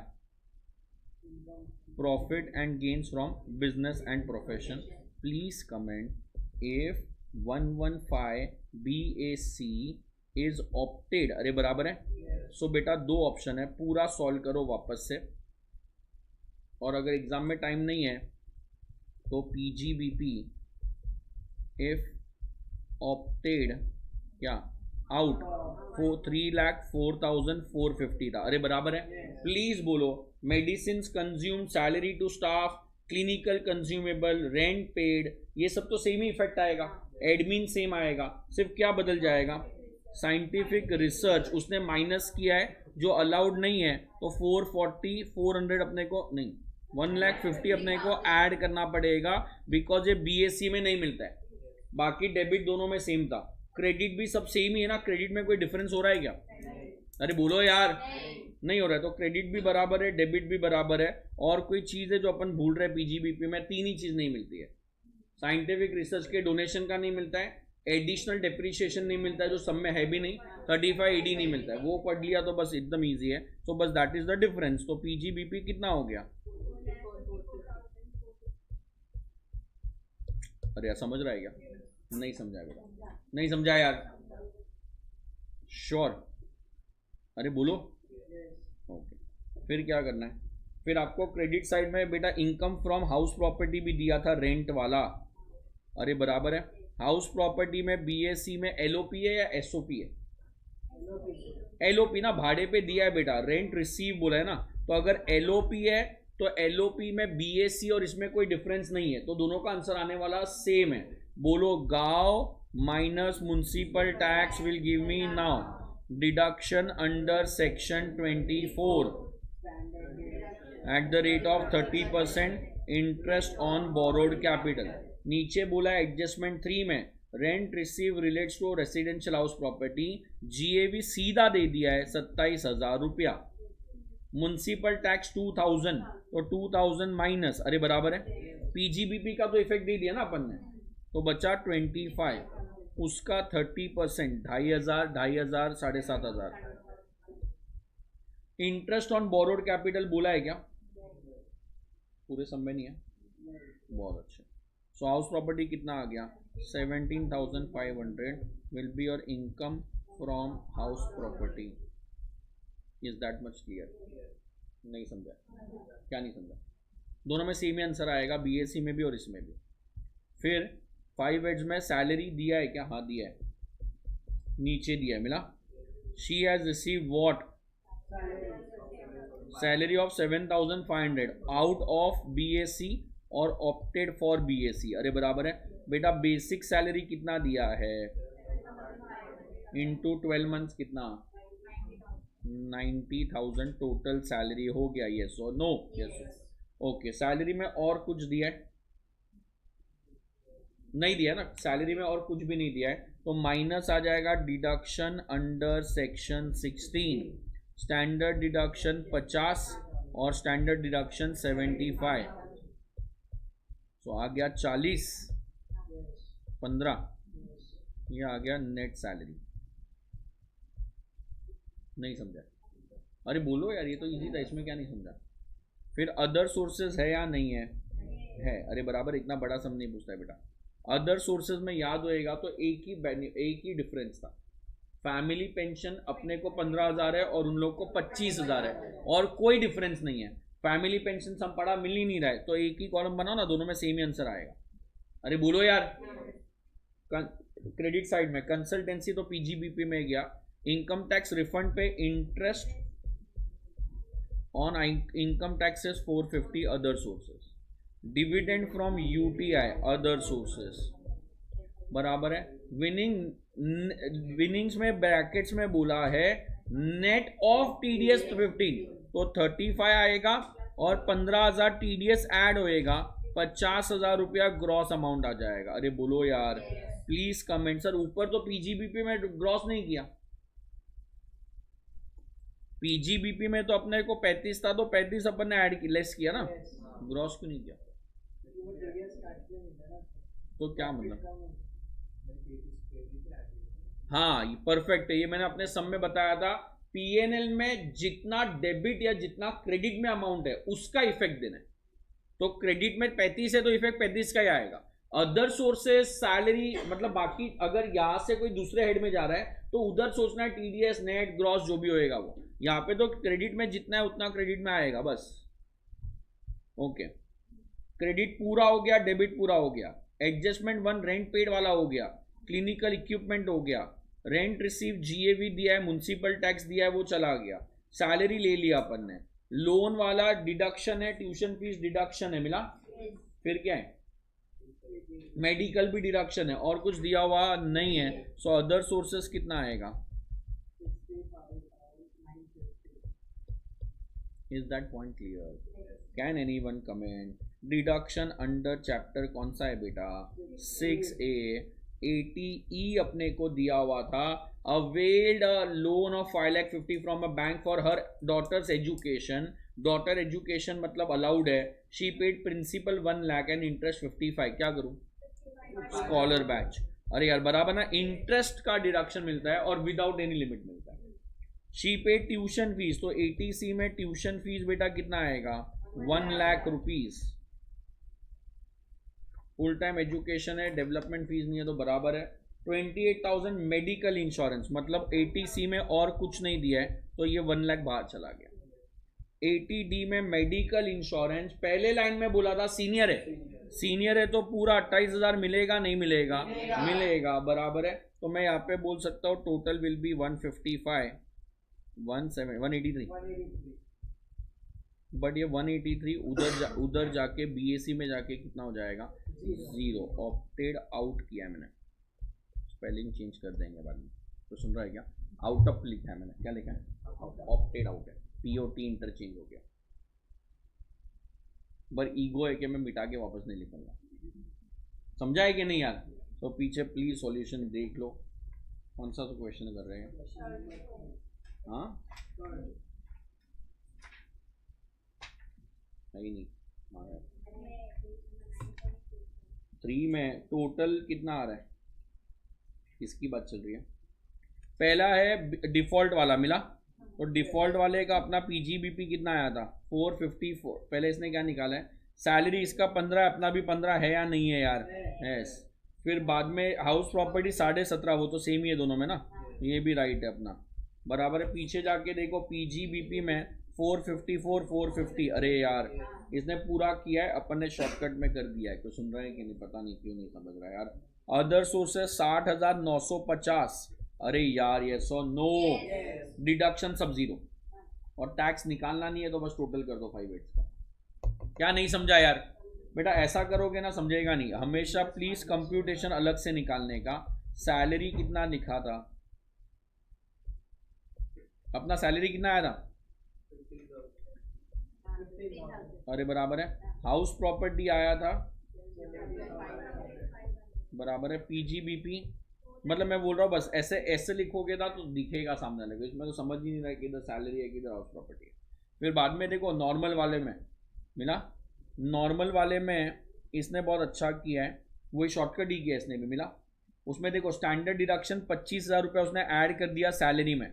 Profit and gains from business and profession. Please comment if 115 BAC is opted. अरे बराबर है। सो बेटा 2 ऑप्शन है, पूरा सॉल्व करो वापस से, और अगर एग्जाम में टाइम नहीं है तो PGBP इफ ऑप्टेड क्या आउट 3,04,450 था। अरे बराबर है। प्लीज बोलो, medicine consume, salary to staff, clinical consumable, rent paid, ये सब तो सेम ही इफेक्ट आएगा, एडमिन सेम आएगा, सिर्फ क्या बदल जाएगा? साइंटिफिक रिसर्च उसने माइनस किया है, जो अलाउड नहीं है, तो 440 400 अपने को नहीं, 1,50,000 अपने को ऐड करना पड़ेगा, बिकॉज ये BAC में नहीं मिलता है। बाकी डेबिट दोनों में सेम था, क्रेडिट भी सब सेम ही है ना, क्रेडिट में कोई डिफरेंस हो रहा है क्या? अरे बोलो यार, नहीं हो रहा है। तो क्रेडिट भी बराबर है, डेबिट भी बराबर है, और कोई चीज़ है जो अपन भूल रहे हैं PGBP में, 3 ही चीज़ नहीं मिलती है। साइंटिफिक रिसर्च के डोनेशन का नहीं मिलता है, एडिशनल डेप्रीशिएशन नहीं मिलता है जो सब में है भी नहीं, 35 AD नहीं मिलता है, वो पढ़ लिया तो बस एकदम ईजी है। तो बस दैट इज द डिफरेंस। तो PGBP कितना हो गया? अरे यार समझ रहा है क्या? नहीं समझा बेटा, नहीं समझा यार, श्योर? अरे बोलो। ओके, फिर क्या करना है? फिर आपको क्रेडिट साइड में बेटा इनकम फ्रॉम हाउस प्रॉपर्टी भी दिया था, रेंट वाला। अरे बराबर है। हाउस प्रॉपर्टी में BAC में LOP है या SOP है? LOP ना, भाड़े पे दिया है बेटा, रेंट रिसीव बोला है ना, तो अगर LOP है तो LOP में BAC और इसमें कोई डिफरेंस नहीं है, तो दोनों का आंसर आने वाला सेम है। बोलो, गांव minus municipal tax will give me now deduction under section 24 at the rate of 30% interest on borrowed capital. नीचे बोला एडजस्टमेंट 3 में rent receive relates to residential house property, GAV सीधा दे दिया है 27,000 रुपया, म्युनिसिपल टैक्स 2,000, तो 2,000 माइनस, अरे बराबर है। PGBP का तो इफेक्ट दे दिया ना अपन ने, तो बचा 25, उसका 30%, 2,500, 2,500, 7,500। इंटरेस्ट ऑन बोरोड कैपिटल बोला है क्या? पूरे सब में नहीं है, बहुत अच्छा। सो हाउस प्रॉपर्टी कितना आ गया? 17,500 will be your income from house property. Is that much clear? नहीं समझा, क्या नहीं समझा? दोनों में सेम ही आंसर आएगा, बीएससी में भी और इसमें भी। फिर 5 एड्स में सैलरी दिया है क्या? हाँ दिया है, नीचे दिया है, मिला। She has receive what? Salary of 7,500 out of BSc और ऑप्टेड फॉर बीएससी। अरे बराबर है बेटा, बेसिक सैलरी कितना दिया है इनटू 12 मंथ्स कितना? 90,000 टोटल सैलरी हो गया, यस और नो? यस। ओके, सैलरी में और कुछ दिया है? नहीं दिया ना, सैलरी में और कुछ भी नहीं दिया है, तो माइनस आ जाएगा deduction under section 16। Standard deduction 50 और स्टैंडर्ड डिडक्शन 75, तो आ गया 40, 15, ये आ गया नेट सैलरी। नहीं समझा? अरे बोलो यार, ये तो इजी था, इसमें क्या नहीं समझा? फिर अदर सोर्सेज है या नहीं है? है। अरे बराबर, इतना बड़ा सम नहीं पूछता है बेटा। अदर सोर्सेज में याद होएगा तो एक ही डिफरेंस था। फैमिली पेंशन अपने को 15,000 है और उन लोग को 25,000 है, और कोई डिफरेंस नहीं है। फैमिली पेंशन सम पड़ा मिल ही नहीं रहा है, तो एक ही कॉलम बनाओ ना, दोनों में सेम ही आंसर आएगा। अरे बोलो यार। क्रेडिट साइड में कंसल्टेंसी तो पीजीबीपी में गया। इनकम टैक्स रिफंड पे interest on income taxes 450 other sources. Dividend from UTI other sources, बराबर है। विनिंग्स में ब्रैकेट्स में बोला है नेट ऑफ टीडीएस 15, तो 35 आएगा और 15,000 टीडीएस ऐड होएगा, 50,000 रुपया ग्रॉस अमाउंट आ जाएगा। अरे बोलो यार प्लीज कमेंट। सर ऊपर तो पीजीबीपी में ग्रॉस नहीं किया, पीजीबीपी में तो अपने को 35 था, तो 35 अपन ने ऐड लेस किया ना, ग्रॉस क्यों नहीं किया? तो क्या मतलब? हाँ परफेक्ट है, ये मैंने अपने सम में बताया था। पीएनएल में जितना डेबिट या जितना क्रेडिट में अमाउंट है उसका इफेक्ट देना है, तो क्रेडिट में 35 है तो इफेक्ट 35 का ही आएगा। अदर सोर्सेस सैलरी मतलब बाकी, अगर यहां से कोई दूसरे हेड में जा रहा है तो उधर सोचना है टीडीएस नेट ग्रॉस जो भी होएगा वो। यहाँ पे तो क्रेडिट में जितना है उतना क्रेडिट में आएगा बस। ओके, क्रेडिट पूरा हो गया, डेबिट पूरा हो गया। एडजस्टमेंट 1 रेंट पेड वाला हो गया, क्लिनिकल इक्विपमेंट हो गया, रेंट रिसीव जीएवी दिया है, म्युनिसिपल टैक्स दिया है वो चला गया, सैलरी ले लिया अपन ने, लोन वाला डिडक्शन है, ट्यूशन फीस डिडक्शन है, मिला। फिर क्या है? मेडिकल भी डिडक्शन है, और कुछ दिया हुआ नहीं है, सो अदर सोर्सेस कितना आएगा? Is that point clear? Can anyone comment? Deduction under chapter कौन सा है बेटा? 6A। 80E अपने को दिया हुआ था, availed loan of 5,50,000 from a bank for her daughter's education. Daughter education मतलब अलाउड है। She paid principal 1 lakh and interest 55। क्या करूं? Scholar batch. अरे यार बराबर ना, इंटरेस्ट का डिडक्शन मिलता है और विदाउट एनी लिमिट मिलता है। शी पेड ट्यूशन फीस, तो 80C में ट्यूशन फीस बेटा कितना आएगा? 1 lakh rupees. Full time education है, डेवलपमेंट फीस नहीं है, तो बराबर है। 28,000 मेडिकल इंश्योरेंस, मतलब 80C में और कुछ नहीं दिया है तो ये 1 लाख बाहर चला गया। 80D में मेडिकल इंश्योरेंस, पहले लाइन में बोला था सीनियर है, सीनियर है तो पूरा 28,000 मिलेगा नहीं मिलेगा? मिलेगा, बराबर है। तो मैं यहाँ पे बोल सकता हूँ टोटल विल बी 155 183। बट ये 183 उधर जाके बीएससी में जाके कितना हो जाएगा? 0। ऑप्टेड आउट किया है मैंने, स्पेलिंग चेंज कर देंगे बाद में। तो सुन रहा है क्या? आउट ऑफ लिखा है मैंने, क्या लिखा है? ऑप्टेड आउट है, पीओटी इंटरचेंज हो गया। पर ईगो है कि मैं मिटा के वापस नहीं लिखूंगा। समझा है कि नहीं यार? तो पीछे प्लीज सॉल्यूशन देख लो। कौन सा तो क्वेश्चन कर रहे हैं? हाँ नहीं 3 में टोटल कितना आ रहा है? किसकी बात चल रही है? पहला है डिफॉल्ट वाला, मिला। तो डिफॉल्ट वाले का अपना पीजीबीपी कितना आया था? 454। पहले इसने क्या निकाला है? सैलरी इसका 15 है, अपना भी 15 है या नहीं है यार? यस। फिर बाद में हाउस प्रॉपर्टी 17.5, वो तो सेम ही है दोनों में ना, ये भी राइट है अपना, बराबर है। पीछे जाके देखो पीजीबीपी में 454 450। अरे यार इसने पूरा किया है, अपन ने शॉर्टकट में कर दिया है। कोई सुन रहा है कि नहीं, पता नहीं क्यों नहीं समझ रहा है यार। Other sources 60,950। अरे यार ये सो नो, डिडक्शन सब जीरो, और टैक्स निकालना नहीं है तो बस टोटल कर दो 5/8 का। क्या नहीं समझा यार बेटा? ऐसा करोगे ना समझेगा नहीं। हमेशा प्लीज कंप्यूटेशन अलग से निकालने का। सैलरी कितना लिखा था अपना? सैलरी कितना आया था? अरे बराबर है। हाउस प्रॉपर्टी आया था बराबर है। पीजीबीपी मतलब मैं बोल रहा हूँ बस ऐसे ऐसे लिखोगे ना तो दिखेगा सामने लगे, इसमें तो समझ ही नहीं रहा कि इधर सैलरी है कि इधर हाउस प्रॉपर्टी है। फिर बाद में देखो नॉर्मल वाले में मिला। नॉर्मल वाले में इसने बहुत अच्छा किया है, वही शॉर्टकट ही किया इसने भी मिला। उसमें देखो स्टैंडर्ड डिडक्शन 25,000 रुपये उसने ऐड कर दिया सैलरी में।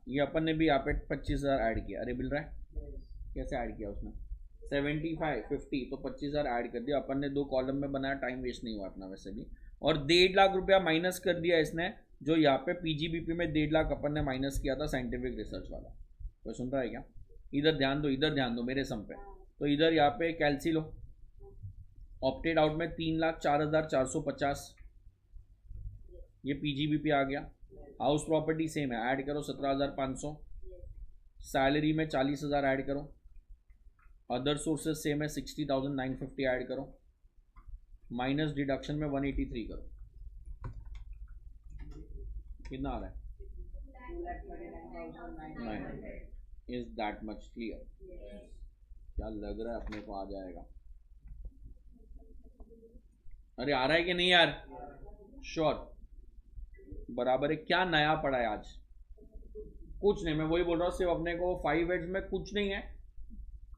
ये अपन ने भी यहाँ पे 25,000 ऐड किया। अरे मिल रहा है कैसे ऐड किया उसने? 75 50 तो 25,000 ऐड कर दिया अपन ने, 2 कॉलम में बनाया, टाइम वेस्ट नहीं हुआ अपना वैसे भी। और 1.5 लाख रुपया माइनस कर दिया इसने, जो यहाँ पे पीजीबीपी में 1.5 लाख अपन ने माइनस किया था साइंटिफिक रिसर्च वाला। कोई सुन रहा है क्या? इधर ध्यान दो, इधर ध्यान दो मेरे सम पे। तो इधर यहाँ पे कैलसी लो, ऑप्टेड आउट में 3,04,450 ये पीजीबीपी आ गया। हाउस प्रॉपर्टी सेम है, ऐड करो 17,500। सैलरी में 40,000 ऐड करो। अदर सोर्सेज सेम है 60,950 ऐड करो, माइनस डिडक्शन में 183 करो। कितना आ रहा है? Is that much clear? क्या लग रहा है अपने को आ जाएगा? अरे आ रहा है कि नहीं यार? श्योर बराबर है। क्या नया पड़ा है आज? कुछ नहीं, मैं वही बोल रहा हूँ, सिर्फ अपने को 5 हेड्स में कुछ नहीं है।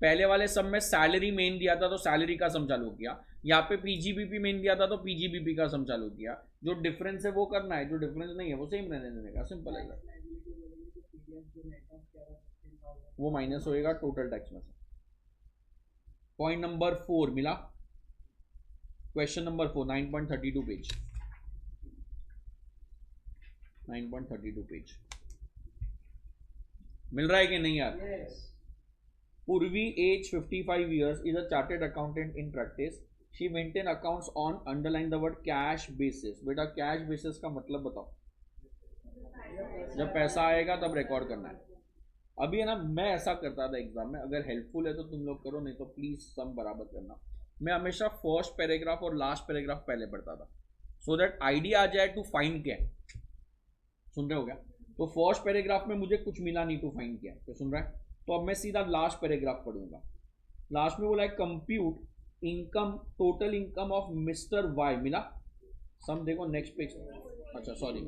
पहले वाले सब में सैलरी मेन दिया था तो सैलरी का सम चालू किया, यहाँ पे पीजीबीपी मेन दिया था तो पीजीबीपी का सम चालू किया। जो डिफरेंस है वो करना है, जो डिफरेंस नहीं है वो सेम रहने देने का, सिंपल है। वो माइनस होएगा टोटल टैक्स में से। पॉइंट नंबर 4 मिला। क्वेश्चन नंबर 4 9.32 पेज, 9.32 पेज मिल रहा है कि नहीं यार? Purvi, age 55 years, is a chartered accountant in practice. She maintain accounts on, underline the word, cash basis. बेटा कैश बेसिस का मतलब बताओ? जब पैसा आएगा तब रिकॉर्ड करना है। अभी है ना, मैं ऐसा करता था एग्जाम में, अगर हेल्पफुल है तो तुम लोग करो, नहीं तो प्लीज सम बराबर करना। मैं हमेशा फर्स्ट पैराग्राफ और लास्ट पैराग्राफ पहले पढ़ता था, सो दैट आइडिया आ जाए टू फाइंड क्या है। सुन रहे हो क्या? तो फर्स्ट पैराग्राफ में मुझे कुछ मिला नहीं टू फाइंड क्या है, तो सुन रहा है? तो अब मैं सीधा लास्ट पैराग्राफ पढ़ूंगा। लास्ट में बोला है compute income, total income of Mr Y. मिला सम, देखो नेक्स्ट पेज। अच्छा sorry,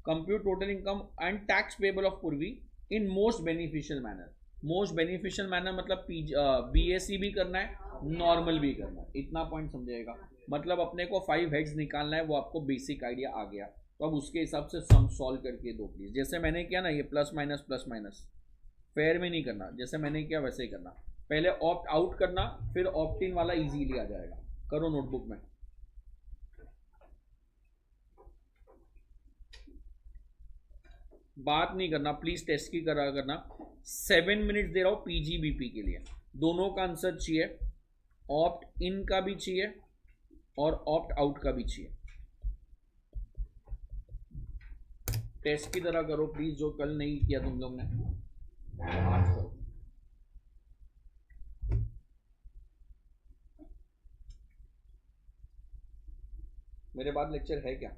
compute total income and tax payable of Purvi in most beneficial manner. Most beneficial manner मतलब बीएससी भी करना है, नॉर्मल भी करना है, इतना पॉइंट समझेगा। मतलब अपने को 5 हेड्स निकालना है, वो आपको बेसिक आइडिया आ गया। तो अब उसके हिसाब से सम सॉल्व करके दो प्लीज। जैसे मैंने किया ना, ये प्लस माइनस फेयर में नहीं करना, जैसे मैंने किया वैसे ही करना। पहले ऑप्ट आउट करना, फिर ऑप्ट इन वाला इजीली आ जाएगा। करो नोटबुक में। बात नहीं करना प्लीज, टेस्ट की करा करना। 7 मिनट दे रहा हूं पीजीबीपी के लिए। दोनों का आंसर चाहिए, ऑप्ट इन का भी चाहिए और ऑप्ट आउट का भी चाहिए। टेस्ट की तरह करो प्लीज, जो कल नहीं किया तुम लोग ने आज करो। मेरे बाद लेक्चर है क्या?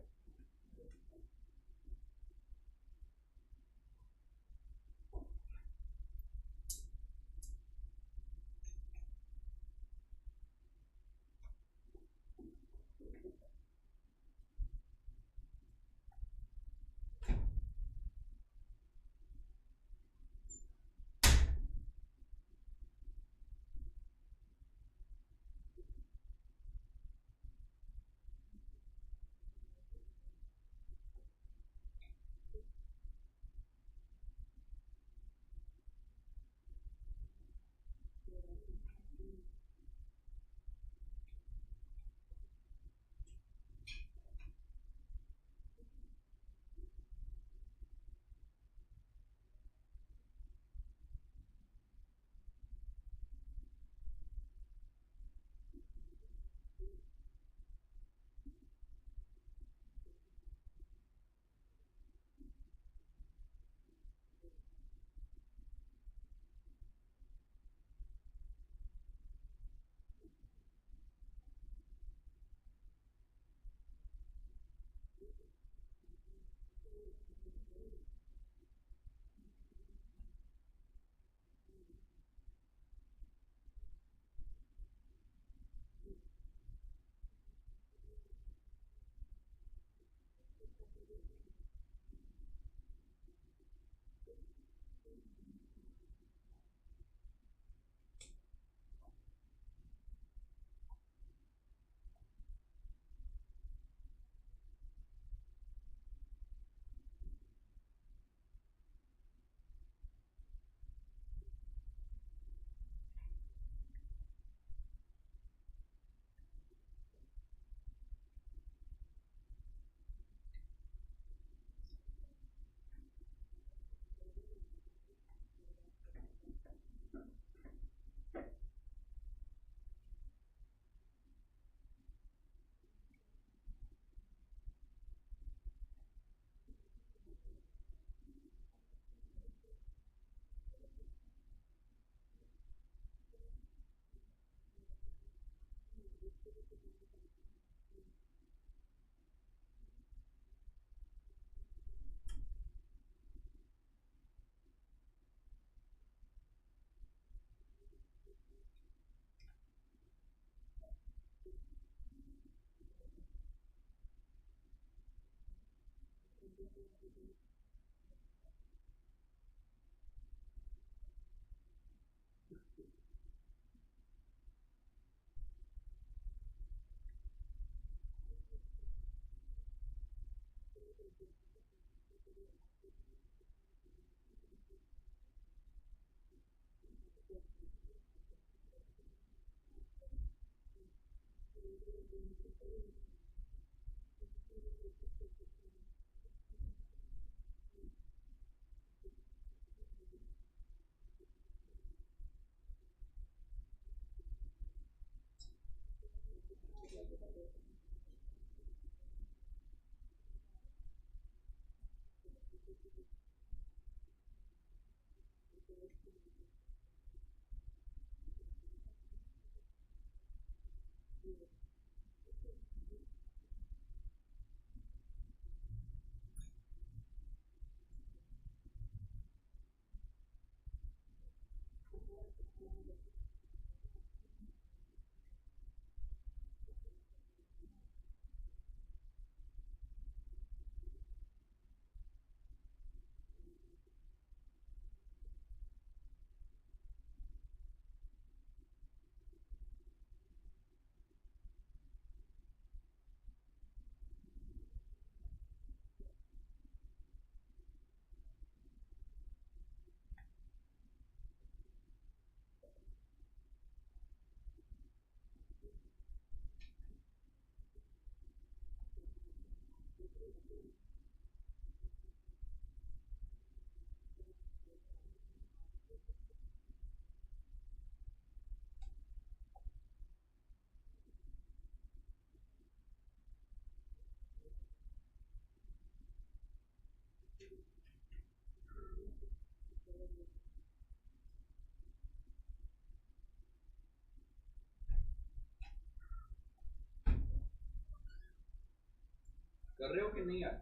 कर रहे हो कि नहीं यार?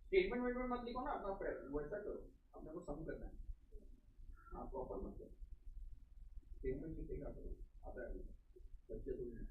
स्टेटमेंट वेटमेंट मत लिखो ना, अपना वैसा करो, अपने को सम करना है। हाँ प्रॉपर मत करो, स्टेटमेंट लिख के क्या करो, आता है बच्चे थोड़ी हैं।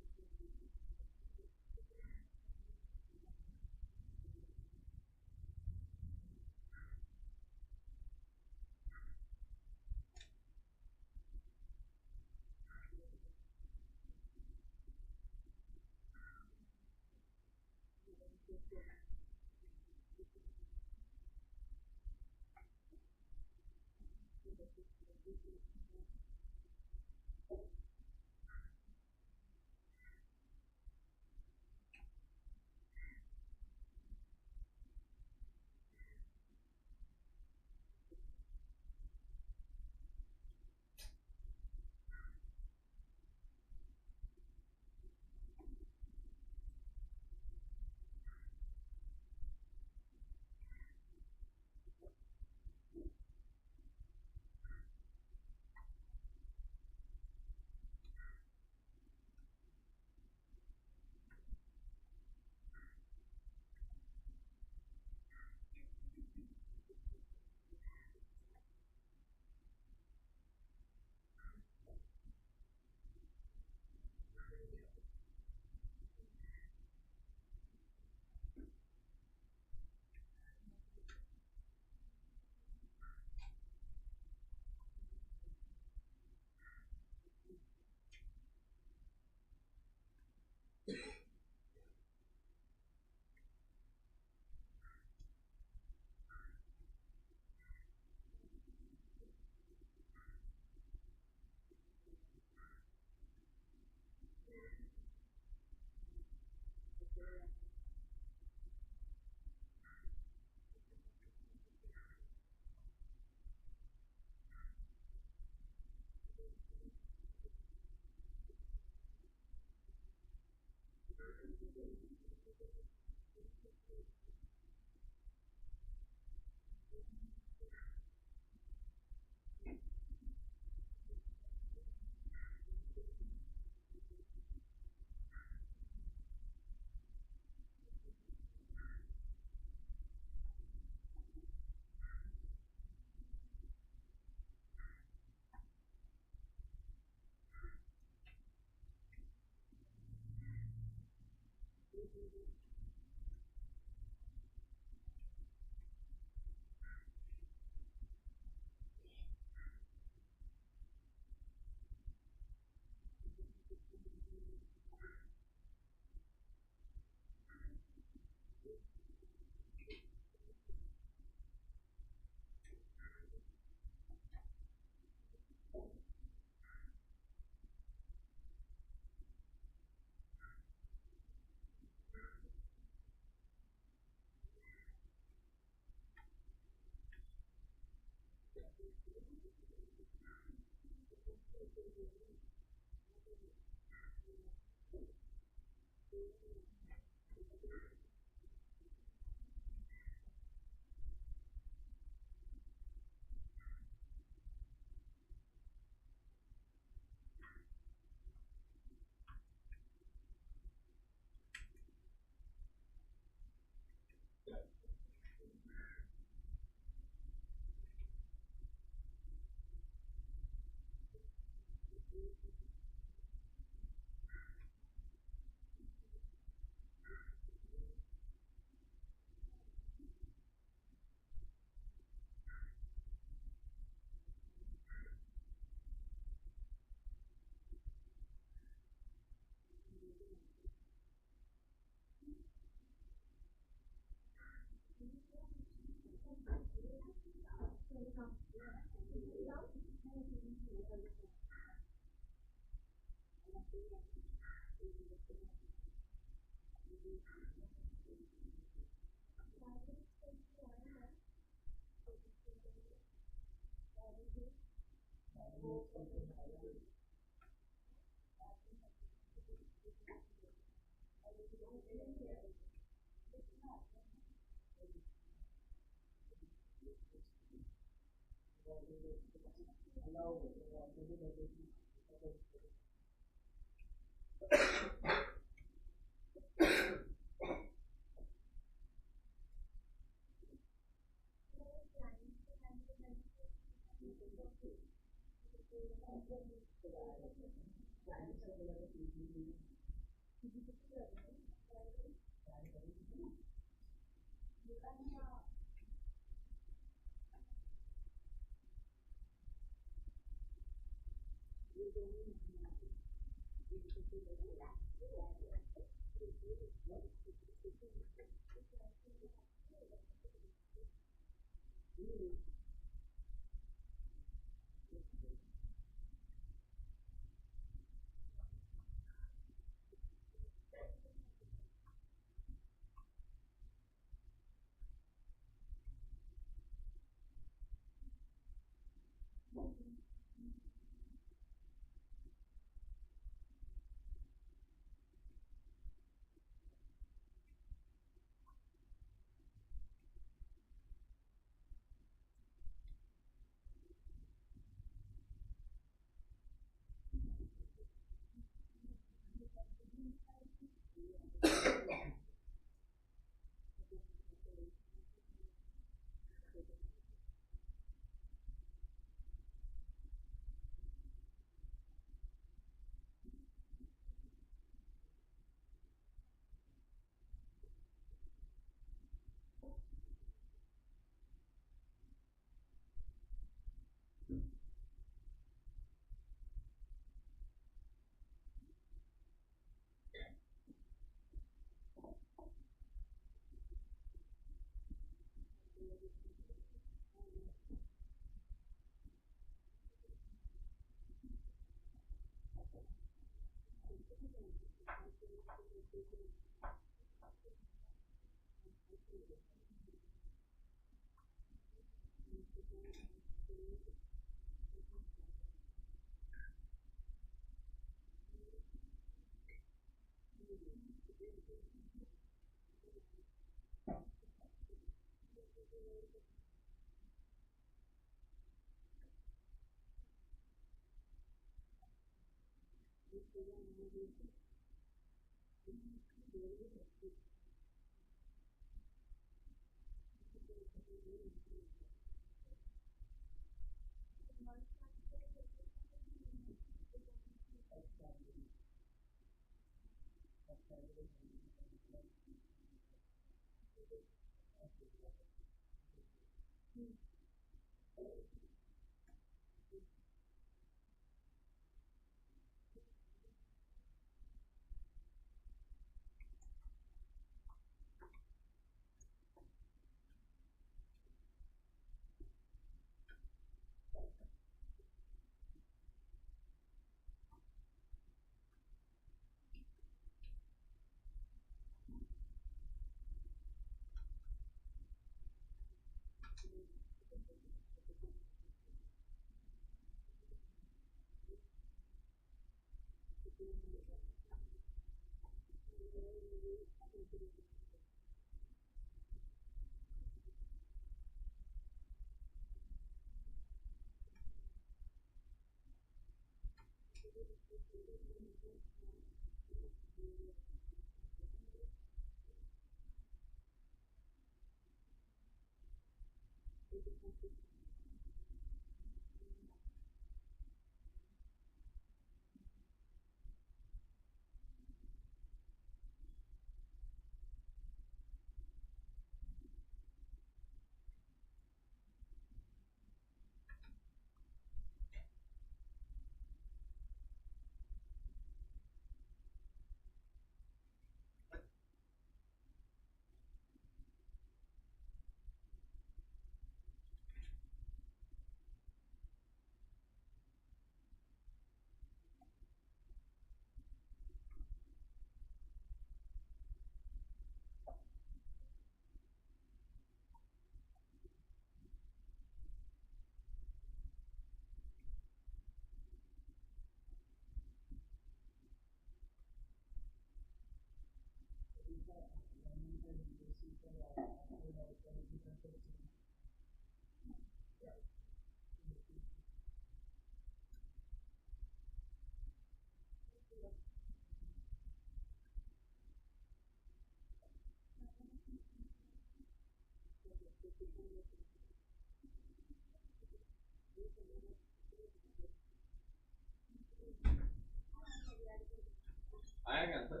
आया क्या आंसर?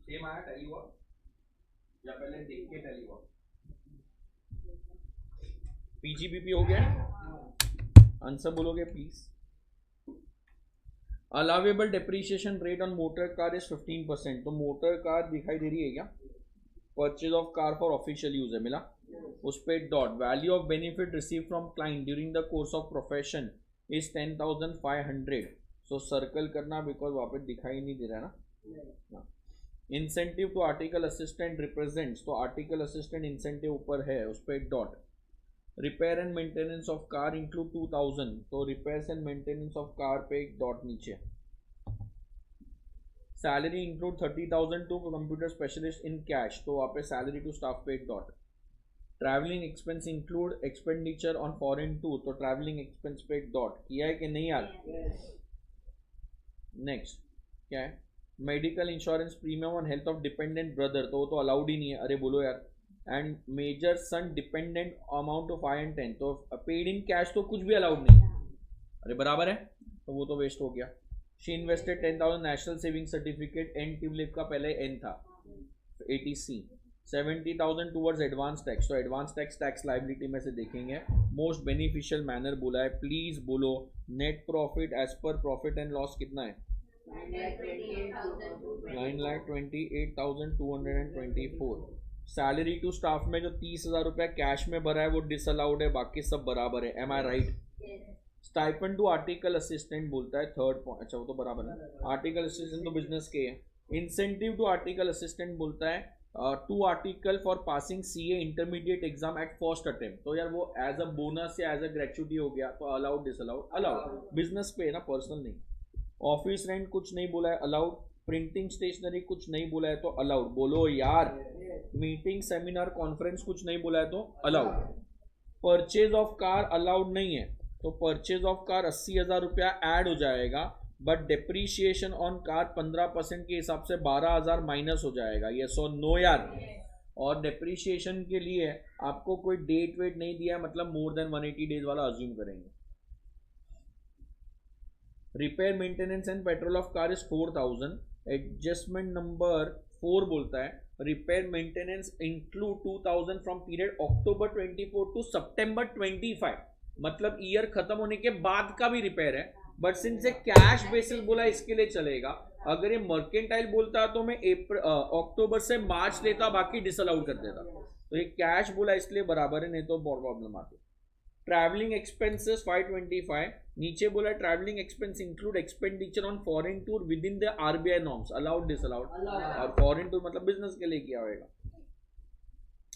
सेम आया टैली हुआ या पहले देख के टैली हुआ? पीजीबीपी हो गया? आंसर बोलोगे please. Allowable depreciation rate on motor car is 15%। तो मोटर कार दिखाई दे रही है क्या? Purchase of car for official use है, मिला उस पे dot. Value of benefit receive from client during the course of profession is 10,500। So circle करना बिकॉज वहाँ पे दिखाई नहीं दे रहा है ना। Incentive to article assistant represents, तो आर्टिकल असिस्टेंट इंसेंटिव ऊपर है उस पर dot. Repair and maintenance of car include 2000, तो repairs and maintenance of car पे एक डॉट नीचे। Salary include 30,000 to computer specialist in cash, तो वहाँ पे सैलरी टू स्टाफ पे एक dot. Travelling expense include expenditure on foreign tour, तो ट्रैवलिंग एक्सपेंस पे एक डॉट किया है कि नहीं यार? नेक्स्ट क्या है? Medical insurance premium on health of dependent brother, तो वो तो अलाउड ही नहीं है, अरे बोलो यार। And major son dependent amount of 5 and 10, तो पेड इन कैश तो कुछ भी अलाउड नहीं, अरे बराबर है, तो वो तो वेस्ट हो गया। She invested 10,000 national saving certificate, एन ट्यूलिप का पहले एन था 80C। 70,000 टूवर्ड्स एडवांस टैक्स, तो एडवांस टैक्स लाइबिलिटी में से देखेंगे। मोस्ट बेनिफिशियल मैनर बोला है, प्लीज बोलो net profit as per profit and loss कितना है? 9,28,224। सैलरी टू स्टाफ में जो 30,000 रुपया कैश में भरा है वो डिसअलाउड है, बाकी सब बराबर है। Am I right? Stipend to article assistant बोलता है थर्ड पॉइंट, अच्छा वो तो बराबर है। आर्टिकल असिस्टेंट तो बिजनेस के है। इंसेंटिव टू आर्टिकल असिस्टेंट बोलता है to article for passing CA intermediate exam at first attempt, तो यार वो एज अ बोनस या एज अ ग्रेचुटी हो गया, तो अलाउड डिसअलाउड? अलाउड, बिजनेस पे है ना, पर्सनल नहीं। ऑफिस रेंट कुछ नहीं बोला है, अलाउड। प्रिंटिंग स्टेशनरी कुछ नहीं बोला है तो अलाउड, बोलो यार। मीटिंग सेमिनार कॉन्फ्रेंस कुछ नहीं बोला है तो allowed. Purchase of car allowed नहीं है, तो परचेज ऑफ कार 80,000 रुपया ऐड हो जाएगा, बट डेप्रीशिएशन ऑन कार 15% के हिसाब से 12,000 माइनस हो जाएगा। ये सो नो यार। और डेप्रीशिएशन के लिए आपको कोई डेट वेट नहीं दिया है, मतलब मोर देन 180 डेज वाला अज्यूम करेंगे। Repair maintenance and petrol of car is 4,000। Adjustment number 4 बोलता है repair maintenance include 2,000 from period October 24 to September 25, मतलब ईयर खत्म होने के बाद का भी रिपेयर है, बट सिंस से कैश बेसिस बोला इसके लिए चलेगा। अगर ये मर्केंटाइल बोलता तो मैं अक्टूबर से मार्च लेता, बाकी डिसअलाउड कर देता, तो ये कैश बोला इसलिए बराबर है, नहीं तो बहुत प्रॉब्लम आती। ट्रैवलिंग एक्सपेंसेस 525, नीचे बोला travelling expense include expenditure on foreign tour with in the RBI norms, allowed disallowed? और फॉरेन टूर मतलब बिजनेस के लिए किया होगा।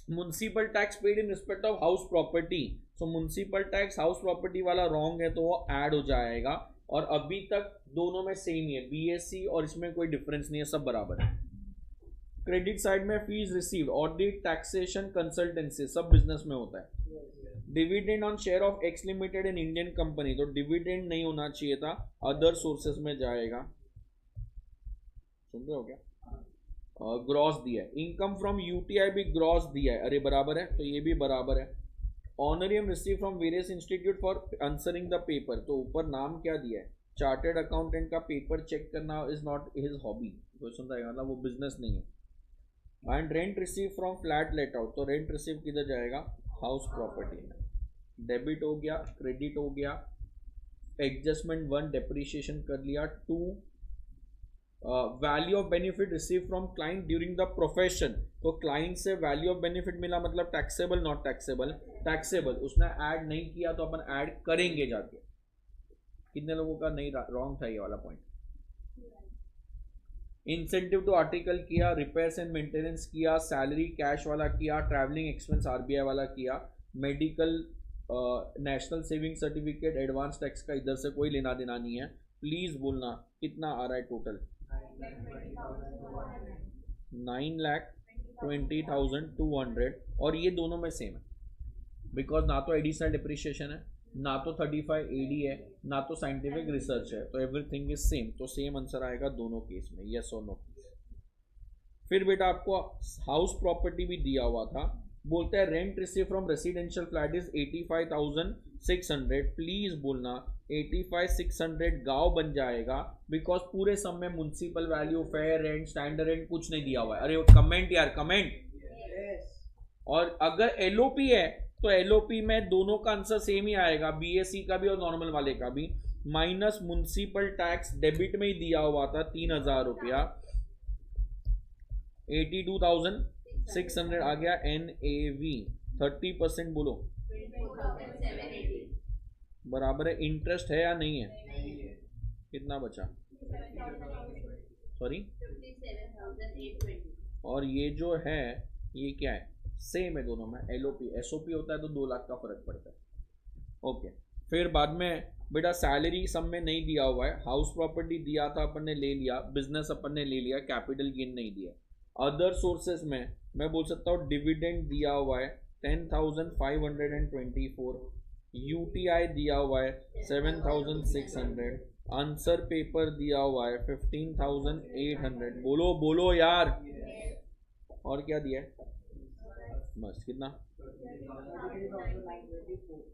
Municipal tax paid in respect of house property, so municipal tax house property वाला रॉन्ग है तो वो ऐड हो जाएगा, और अभी तक दोनों में सेम ही है, BSc और इसमें कोई डिफरेंस नहीं है, सब बराबर है। क्रेडिट साइड में fees receive, audit, taxation, consultancy सब बिजनेस में होता है। Dividend on share of x limited in Indian company, तो डिविडेंड नहीं होना चाहिए था, अदर सोर्सेस में जाएगा। सुन रहे हो क्या? ग्रॉस दिया है। इनकम फ्रॉम UTI भी ग्रॉस दिया है, अरे बराबर है, तो ये भी बराबर है। Honorarium receive from various institute for answering the paper, तो ऊपर नाम क्या दिया है? चार्टर्ड अकाउंटेंट का पेपर चेक करना इज नॉट हिज हॉबी, मतलब वो बिजनेस नहीं है। And rent receive from flat let out, तो रेंट रिसीव किधर जाएगा? हाउस प्रॉपर्टी में। डेबिट हो गया, क्रेडिट हो गया। एडजस्टमेंट 1 डेप्रीशिएशन कर लिया। 2 value of benefit receive from client during the profession, तो क्लाइंट से वैल्यू ऑफ बेनिफिट मिला, मतलब टैक्सेबल नॉट टैक्सेबल? टैक्सेबल। उसने ऐड नहीं किया तो अपन ऐड करेंगे जाके। कितने लोगों का नहीं, रॉन्ग था ये वाला पॉइंट। इंसेंटिव टू आर्टिकल किया, रिपेयर्स एंड मेंटेनेंस किया, सैलरी कैश वाला किया, ट्रैवलिंग एक्सपेंस RBI वाला किया, medical national saving certificate, advance tax का इधर से कोई लेना देना नहीं है। प्लीज बोलना कितना आ रहा है टोटल? 9,20,200, और ये दोनों में सेम है, बिकॉज ना तो एडिशनल डिप्रिशिएशन है, ना तो 35 AD है, ना तो साइंटिफिक रिसर्च है, तो एवरीथिंग इज सेम, तो सेम आंसर आएगा दोनों केस में, यस और नो। फिर बेटा आपको हाउस प्रॉपर्टी भी दिया हुआ था, बोलते हैं rent receive from residential flat is 85,600, please बोलना 85,600 गांव बन जाएगा, बिकॉज पूरे सब में municipal value, fair rent, standard rent कुछ नहीं दिया हुआ है। अरे कमेंट यार, कमेंट। और अगर LOP है तो LOP में दोनों का आंसर सेम ही आएगा, BSc का भी और नॉर्मल वाले का भी। माइनस म्युनिसिपल टैक्स डेबिट में ही दिया हुआ था 3,000 रुपया, 82,600 आ गया NAV। 30% बोलो बराबर है, इंटरेस्ट है या नहीं है? कितना बचा? सॉरी, और ये जो है ये क्या है? सेम है दोनों में, LOP SOP होता है तो 2 लाख का फर्क पड़ता है। ओके, फिर बाद में बेटा सैलरी सब में नहीं दिया हुआ है, हाउस प्रॉपर्टी दिया था अपन ने ले लिया, बिजनेस अपन ने ले लिया, कैपिटल गेन नहीं दिया। अदर सोर्सेस में मैं बोल सकता हूँ डिविडेंड दिया हुआ है 10,524, UTI दिया हुआ है 7,600, आंसर पेपर दिया हुआ है 15,800। बोलो बोलो यार, और क्या दिया है? बस कितना?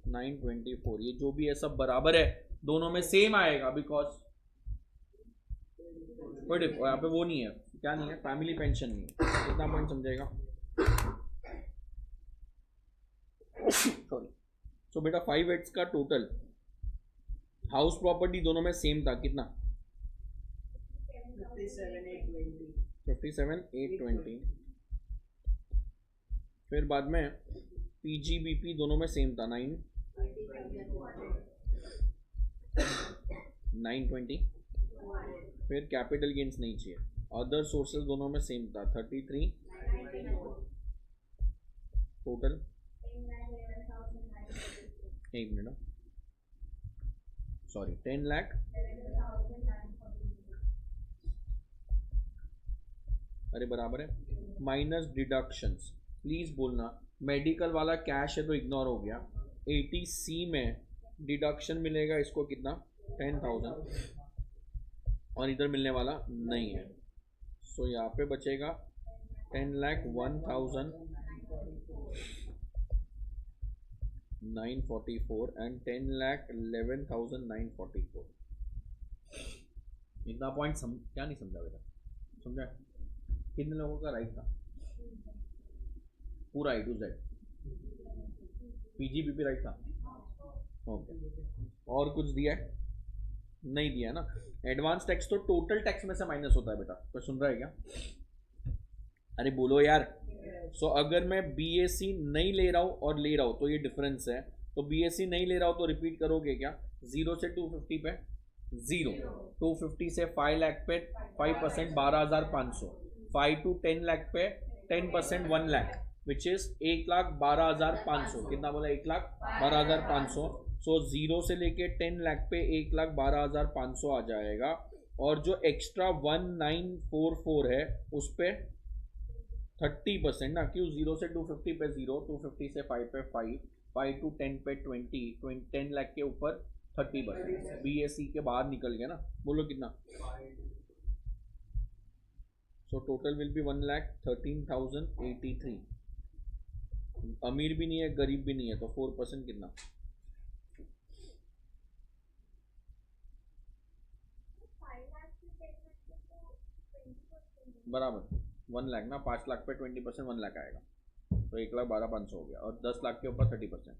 924। ये जो भी है सब बराबर है, दोनों में सेम आएगा, बिकॉज कोई यहाँ पे वो नहीं है, क्या नहीं है, फैमिली पेंशन नहीं है। कितना पॉइंट समझेगा? सॉरी। सो बेटा 5x का टोटल हाउस प्रॉपर्टी दोनों में सेम था, कितना? 57,820। फिर बाद में PGBP दोनों में सेम था 920। फिर कैपिटल गेन्स नहीं चाहिए। अदर सोर्सेज दोनों में सेम था 33 टोटल। एक मिनट, सॉरी 10 लाख। अरे बराबर है, माइनस डिडक्शंस। प्लीज बोलना, मेडिकल वाला कैश है तो इग्नोर हो गया। 80C में डिडक्शन मिलेगा इसको कितना? 10,000, और इधर मिलने वाला नहीं है। सो यहाँ पे बचेगा 10,01,944 एंड 10,11,944। इतना पॉइंट क्या नहीं समझा बेटा? समझा? कितने लोगों का राइट था? पूरा A to Z। PGBP right था? ओके, और कुछ दिया है? नहीं दिया ना। एडवांस टैक्स तो टोटल टैक्स में से माइनस होता है बेटा, तो सुन रहा है क्या? अरे बोलो यार। सो अगर मैं BAC नहीं ले रहा हूँ और ले रहा हूँ तो ये डिफरेंस है। तो BAC नहीं ले रहा हूँ तो रिपीट करोगे क्या? 0 से 250 पे 0, 250 से 5 लाख पे 5% 12,500, 5 to 10 लाख पे 10% 1 लाख, विच इज 1,12,500। कितना बोला? 1,12,500। सो 0 से लेके 10 लाख पे 1,12,500 आ जाएगा। और जो एक्स्ट्रा 1,944 है उस पे 30% ना, क्यों? 0 से 250 पे 0, 250 से 5 पे 5, 5 to 10 पे 20, 10 लाख के ऊपर 30%। BAC के बाहर निकल गया ना। बोलो कितना? So total will be 1,13,083। अमीर भी नहीं है गरीब भी नहीं है, तो 4% कितना? बराबर 1 लाख ना। 5 लाख पे 20% 1 लाख आएगा, तो 1,12,500 हो गया। और 10 लाख के ऊपर 30%,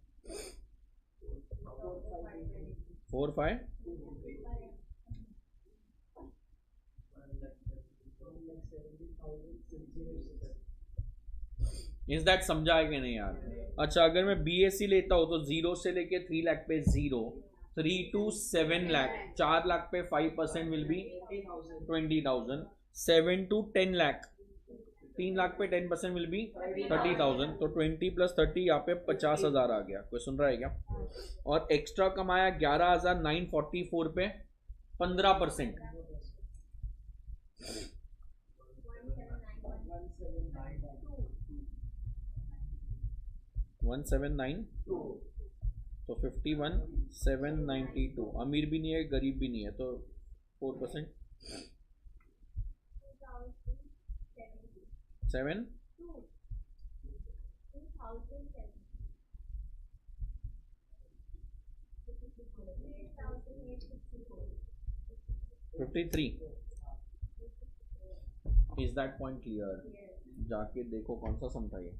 4,500। इज दैट समझा है कि नहीं यार? अच्छा, अगर मैं BAC लेता हूँ तो 0 से लेके 3 लाख पे 0, 3 to 7 लाख, 4 लाख पे 5% will be 20,000, 7 to 10 lakh, 3 lakh पे 10% विल बी 30,000। तो 20 + 30 यहाँ पे 50,000 आ गया। कोई सुन रहा है क्या? और एक्स्ट्रा कमाया 11,944 पे 15%, 1,792, तो 51,792। अमीर भी नहीं है गरीब भी नहीं है, तो 4% 7 53। Is that point clear? जाके देखो कौन सा सम था ये।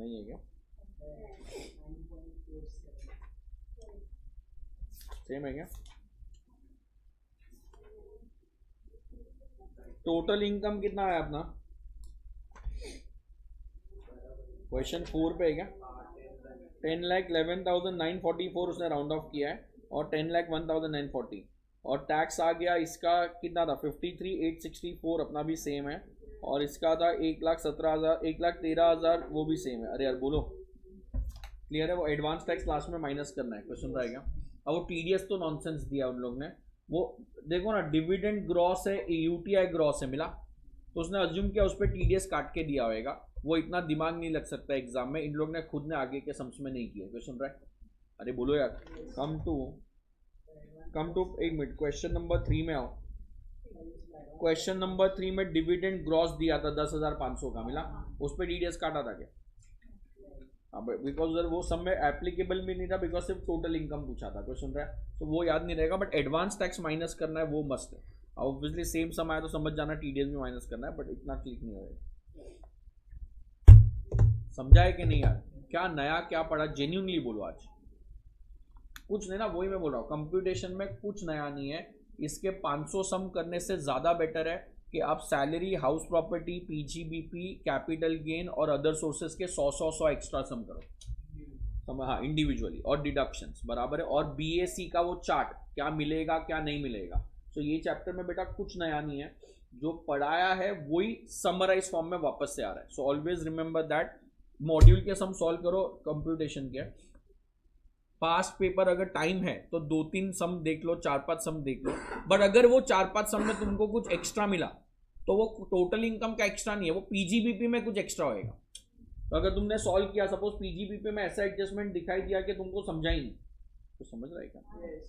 नहीं है क्या? सेम है क्या? टोटल इनकम कितना है अपना? क्वेश्चन 4 पे है क्या? 10,11,944 उसने राउंड ऑफ किया है और 10,01,940 और टैक्स आ गया इसका कितना था? 53,864 अपना भी सेम है और इसका था 1,17,000 1,13,000 वो भी सेम है। अरे यार बोलो क्लियर है? वो एडवांस टैक्स लास्ट में माइनस करना है। क्वेश्चन रहेगा। अब वो टीडीएस तो नॉनसेंस दिया उन लोग ने। वो देखो ना, डिविडेंड ग्रॉस है, यूटीआई ग्रॉस है मिला, तो उसने अज्यूम किया उस पर टीडीएस काट के दिया होगा। वो इतना दिमाग नहीं लग सकता एग्जाम में, इन लोग ने खुद ने आगे के सम्स में नहीं किया। क्वेश्चन रहा है? अरे बोलो यार। कम टू एक मिनट, क्वेश्चन नंबर 3 में आओ। क्वेश्चन नंबर 3 में डिविडेंड ग्रॉस दिया था 10,500 का मिला, उस पर टीडीएस काटा था क्या? अब बिकॉज उधर वो सब में एप्लीकेबल भी नहीं था, बिकॉज सिर्फ टोटल इनकम पूछा था। क्वेश्चन रहा है तो वो याद नहीं रहेगा, बट एडवांस टैक्स माइनस करना है वो मस्ट है। ऑब्वियसली सेम सम आया तो समझ जाना टीडीएस भी माइनस करना है, बट इतना क्लिक नहीं होगा। समझा है कि नहीं यार? क्या नया क्या पढ़ा? जेन्युइनली बोलो आज। कुछ नहीं ना, वही मैं बोल रहा हूँ, कंप्यूटेशन में कुछ नया नहीं है। इसके 500 सम करने से ज़्यादा बेटर है कि आप salary, house property, PGBP, capital gain और अदर सोर्सेज के 100 एक्स्ट्रा सम करो। हाँ, इंडिविजुअली और डिडक्शंस बराबर है। और बीएसी का वो चार्ट क्या मिलेगा क्या नहीं मिलेगा। तो ये चैप्टर में बेटा कुछ नया नहीं है, जो पढ़ाया है वही समराइज फॉर्म में वापस से आ रहा है। So always remember that module के सम सॉल्व करो कंप्यूटेशन के। पास्ट पेपर अगर टाइम है तो 2-3 सम देख लो, 4-5 सम देख लो, बट अगर वो 4-5 सम में तुमको कुछ एक्स्ट्रा मिला तो वो टोटल इनकम का एक्स्ट्रा नहीं है, वो पीजीबीपी में कुछ एक्स्ट्रा होएगा। तो अगर तुमने सॉल्व किया, सपोज पीजीबीपी में ऐसा एडजस्टमेंट दिखाई दिया कि तुमको समझा ही नहीं, तो समझ रहा है क्या?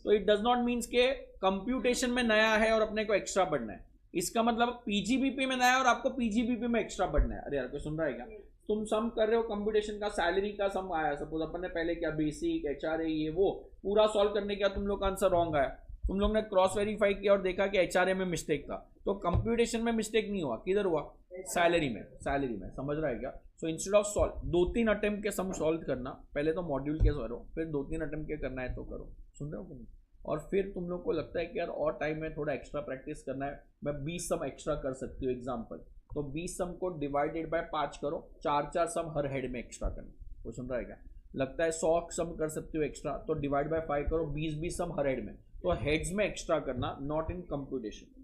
तो इट डज नॉट मीन्स के कंप्यूटेशन में नया है और अपने को एक्स्ट्रा पढ़ना है। इसका मतलब पीजीबीपी में नया है और आपको पीजीबीपी में एक्स्ट्रा पढ़ना है। अरे यार कोई सुन रहा है क्या? तुम सम कर रहे हो कंप्यूटेशन का, सैलरी का सम आया, सपोज अपन ने पहले क्या बेसिक एचआरए ये वो पूरा सॉल्व करने का तुम लोग का आंसर रॉन्ग आया, तुम लोग ने क्रॉस वेरीफाई किया और देखा कि एचआरए में मिस्टेक था, तो कंप्यूटेशन में मिस्टेक नहीं हुआ, किधर हुआ? सैलरी में। समझ रहा है क्या? So instead of solve 2-3 attempt के सम सॉल्व करना, पहले तो मॉड्यूल के करो, फिर 2-3 अटेम्प्ट के करना है तो करो। सुन रहे हो कि नहीं? और फिर तुम लोग को लगता है कि यार और टाइम है, थोड़ा एक्स्ट्रा प्रैक्टिस करना है, मैं 20 सम एक्स्ट्रा कर सकती हूँ एग्जाम्पल, तो 20 सम को डिवाइडेड बाय 5 करो, 4-4 सम हर हेड में एक्स्ट्रा करना। वो सुन रहा है क्या? लगता है 100 सम कर सकते हो एक्स्ट्रा, तो डिवाइड बाय 5 करो, 20-20 सम हर हेड में, तो हेड्स में एक्स्ट्रा करना, not in computation.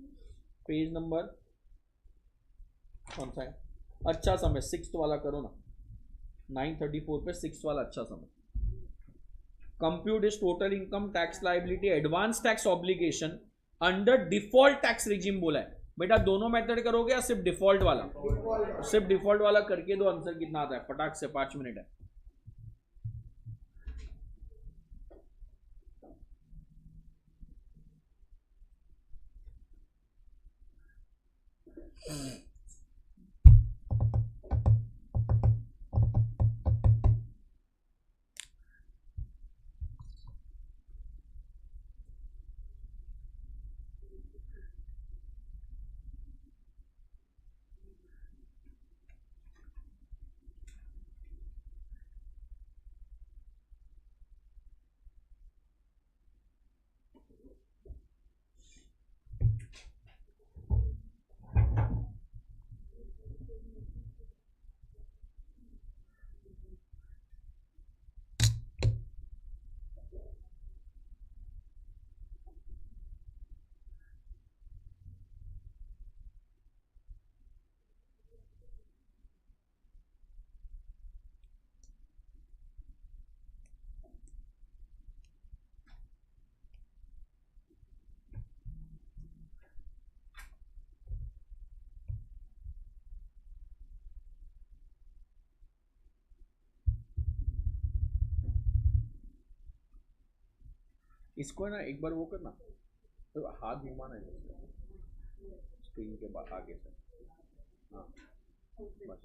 Page number कौन सा है? अच्छा सम है, 6th वाला करो ना, 934 पे 6th वाला अच्छा सम है। Compute is total income, tax liability, advance tax obligation under default tax regime बोला है। बेटा दोनों मेथड करोगे या सिर्फ डिफॉल्ट वाला? सिर्फ डिफॉल्ट वाला करके दो, आंसर कितना आता है फटाक से, 5 मिनट है। इसको है ना एक बार वो करना, तो हाथ घुमाना है स्क्रीन के बाद आगे से। हाँ बस।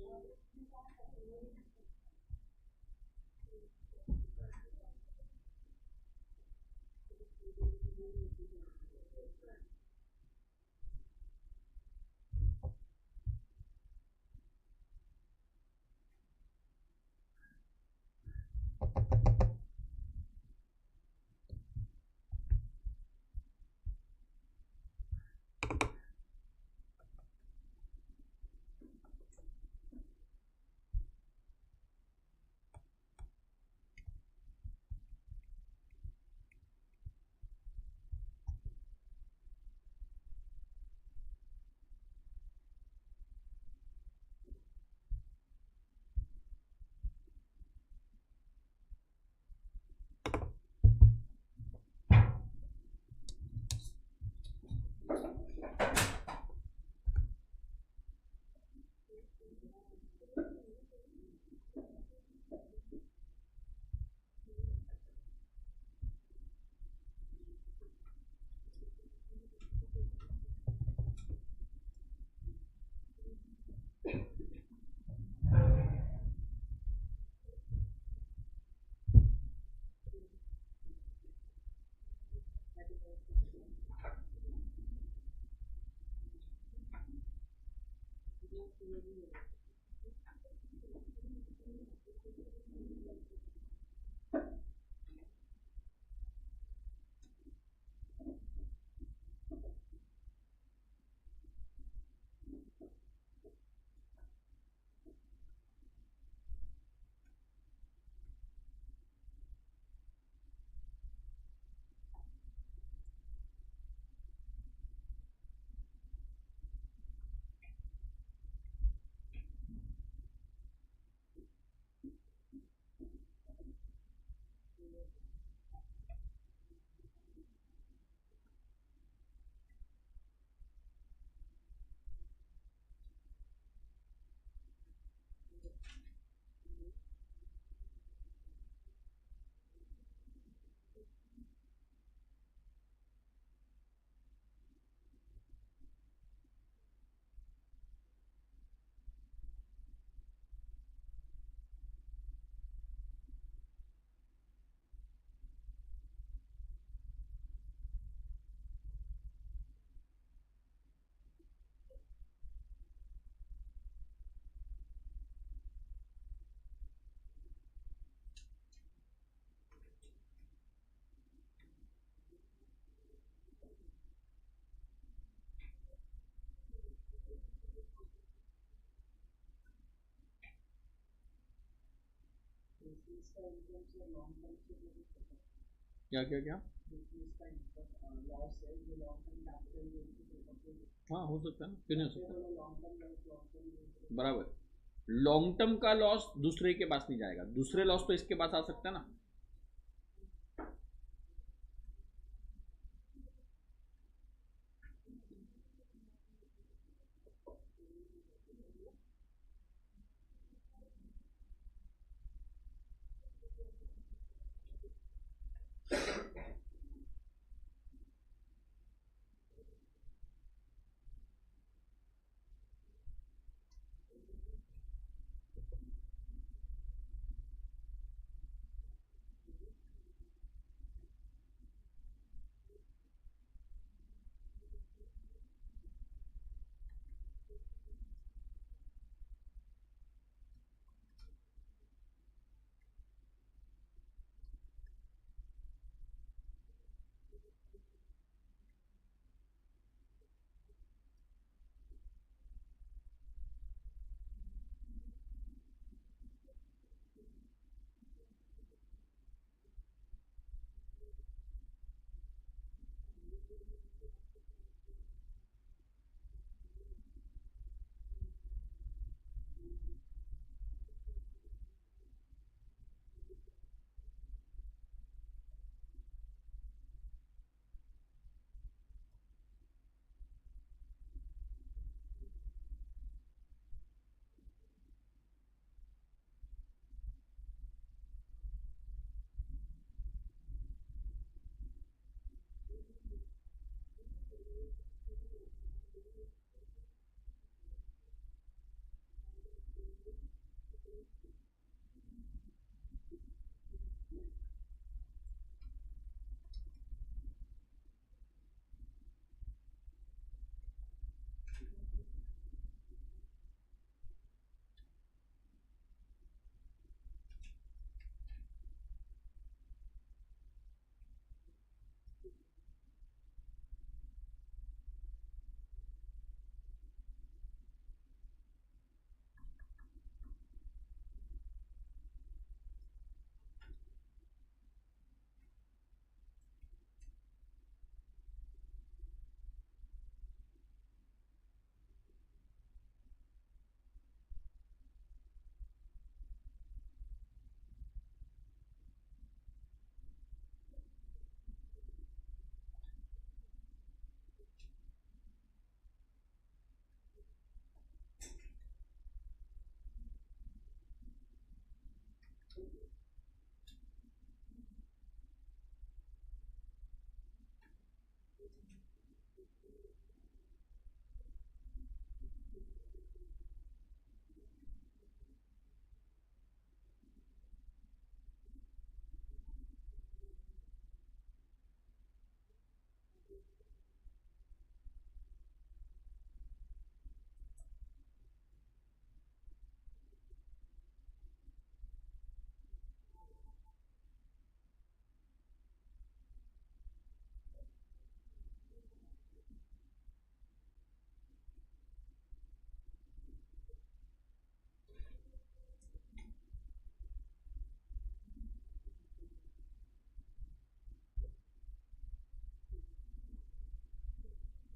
क्या क्या क्या? हाँ हो सकता है ना, क्यों नहीं हो सकता? बराबर। लॉन्ग टर्म का लॉस दूसरे के पास नहीं जाएगा, दूसरे लॉस तो इसके पास आ सकता है ना।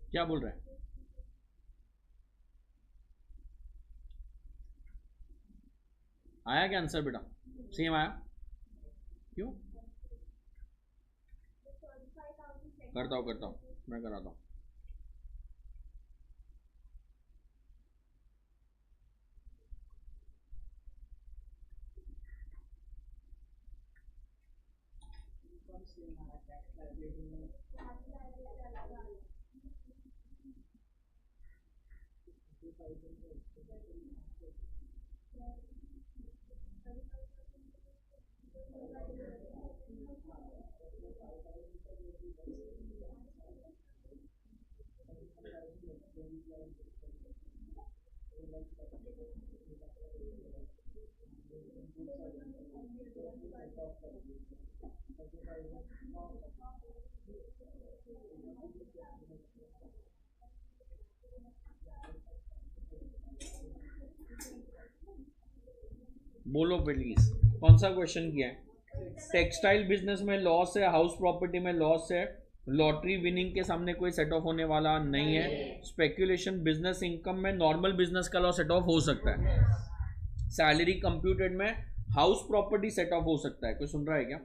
क्या बोल रहा है? आया क्या आंसर बेटा? सेम आया? क्यों? करता हूँ मैं कराता हूँ। बोलो प्लीज, कौन सा क्वेश्चन किया है? टेक्सटाइल बिजनेस में लॉस है, हाउस प्रॉपर्टी में लॉस है, लॉटरी विनिंग के सामने कोई सेट ऑफ होने वाला नहीं है, स्पेक्यूलेशन बिजनेस इनकम में नॉर्मल बिजनेस का लॉस सेट ऑफ हो सकता है, सैलरी कंप्यूटेड में हाउस प्रॉपर्टी सेट ऑफ हो सकता है। कोई सुन रहा है क्या?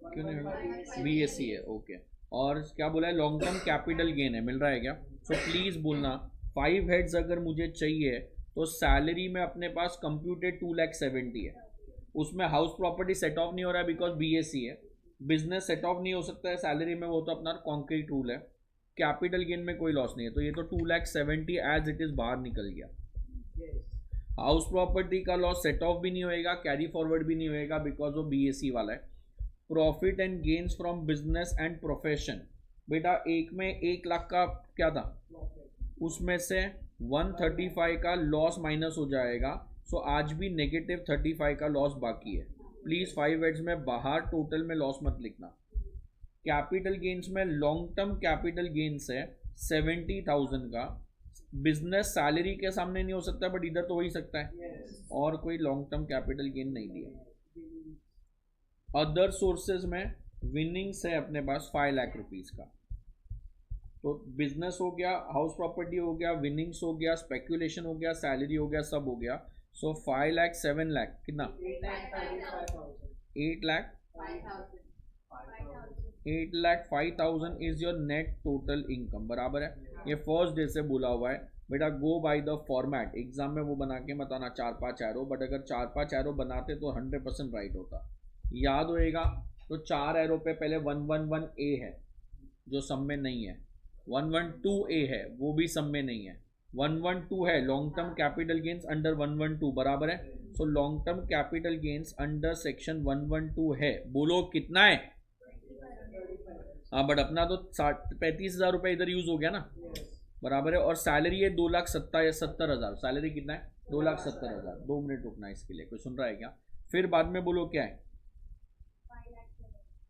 क्यों नहीं होगा? बीएससी है, ओके। और क्या बोला है? लॉन्ग टर्म कैपिटल गेन है, मिल रहा है क्या? सो प्लीज बोलना 5 हेड्स अगर मुझे चाहिए तो सैलरी में अपने पास कंप्यूटेड 2,70,000 है, उसमें हाउस प्रॉपर्टी सेट ऑफ नहीं हो रहा है बिकॉज बीएससी है, बिजनेस सेट ऑफ नहीं हो सकता है सैलरी में, वो तो अपना कॉन्क्रीट रूल है, कैपिटल गेन में कोई लॉस नहीं है, तो ये तो 2,70,000 एज इट इज बाहर निकल गया। हाउस प्रॉपर्टी का लॉस सेट ऑफ भी नहीं होएगा, कैरी फॉरवर्ड भी नहीं होएगा बिकॉज वो बीएससी वाला है। Profit and gains from business and profession, बेटा एक में 1 लाख का क्या था, उसमें से 135 का लॉस माइनस हो जाएगा, सो आज भी नेगेटिव 35 का लॉस बाकी है। प्लीज 5 हेड्स में बाहर टोटल में लॉस मत लिखना। कैपिटल गेन्स में लॉन्ग टर्म कैपिटल गेन्स है 70,000 का, बिजनेस सैलरी के सामने नहीं हो सकता बट इधर तो हो ही सकता है, और कोई लॉन्ग टर्म कैपिटल गेन नहीं दिया। अदर सोर्सेज में विनिंग्स है अपने पास 5 लाख रुपीज का, तो बिजनेस हो गया, हाउस प्रॉपर्टी हो गया, विनिंग्स हो गया, स्पेक्यूलेशन हो गया, सैलरी हो गया, सब हो गया। सो 5 लाख 7 लाख कितना? 8,05,000 is your net total income, बराबर है। ये फर्स्ट डे से बोला हुआ है बेटा, गो बाय द फॉर्मेट। एग्जाम में वो बना के मत आना 4-5 एरो, बट अगर 4-5 एरो बनाते तो 100% राइट होता, याद होएगा। तो 4 एरो पे पहले 111A है जो सम में नहीं है, 112A है वो भी सम में नहीं है, 112 है long term capital gains under 112, बराबर है। So long term capital gains under section 112 है, बोलो कितना है? हाँ बट अपना तो 35,000 रुपये इधर यूज हो गया ना, बराबर है। और सैलरी है 2,70,000, सैलरी कितना है? 2,70,000। 2 मिनट रुकना इसके लिए, कोई सुन रहा है क्या? फिर बाद में बोलो क्या है?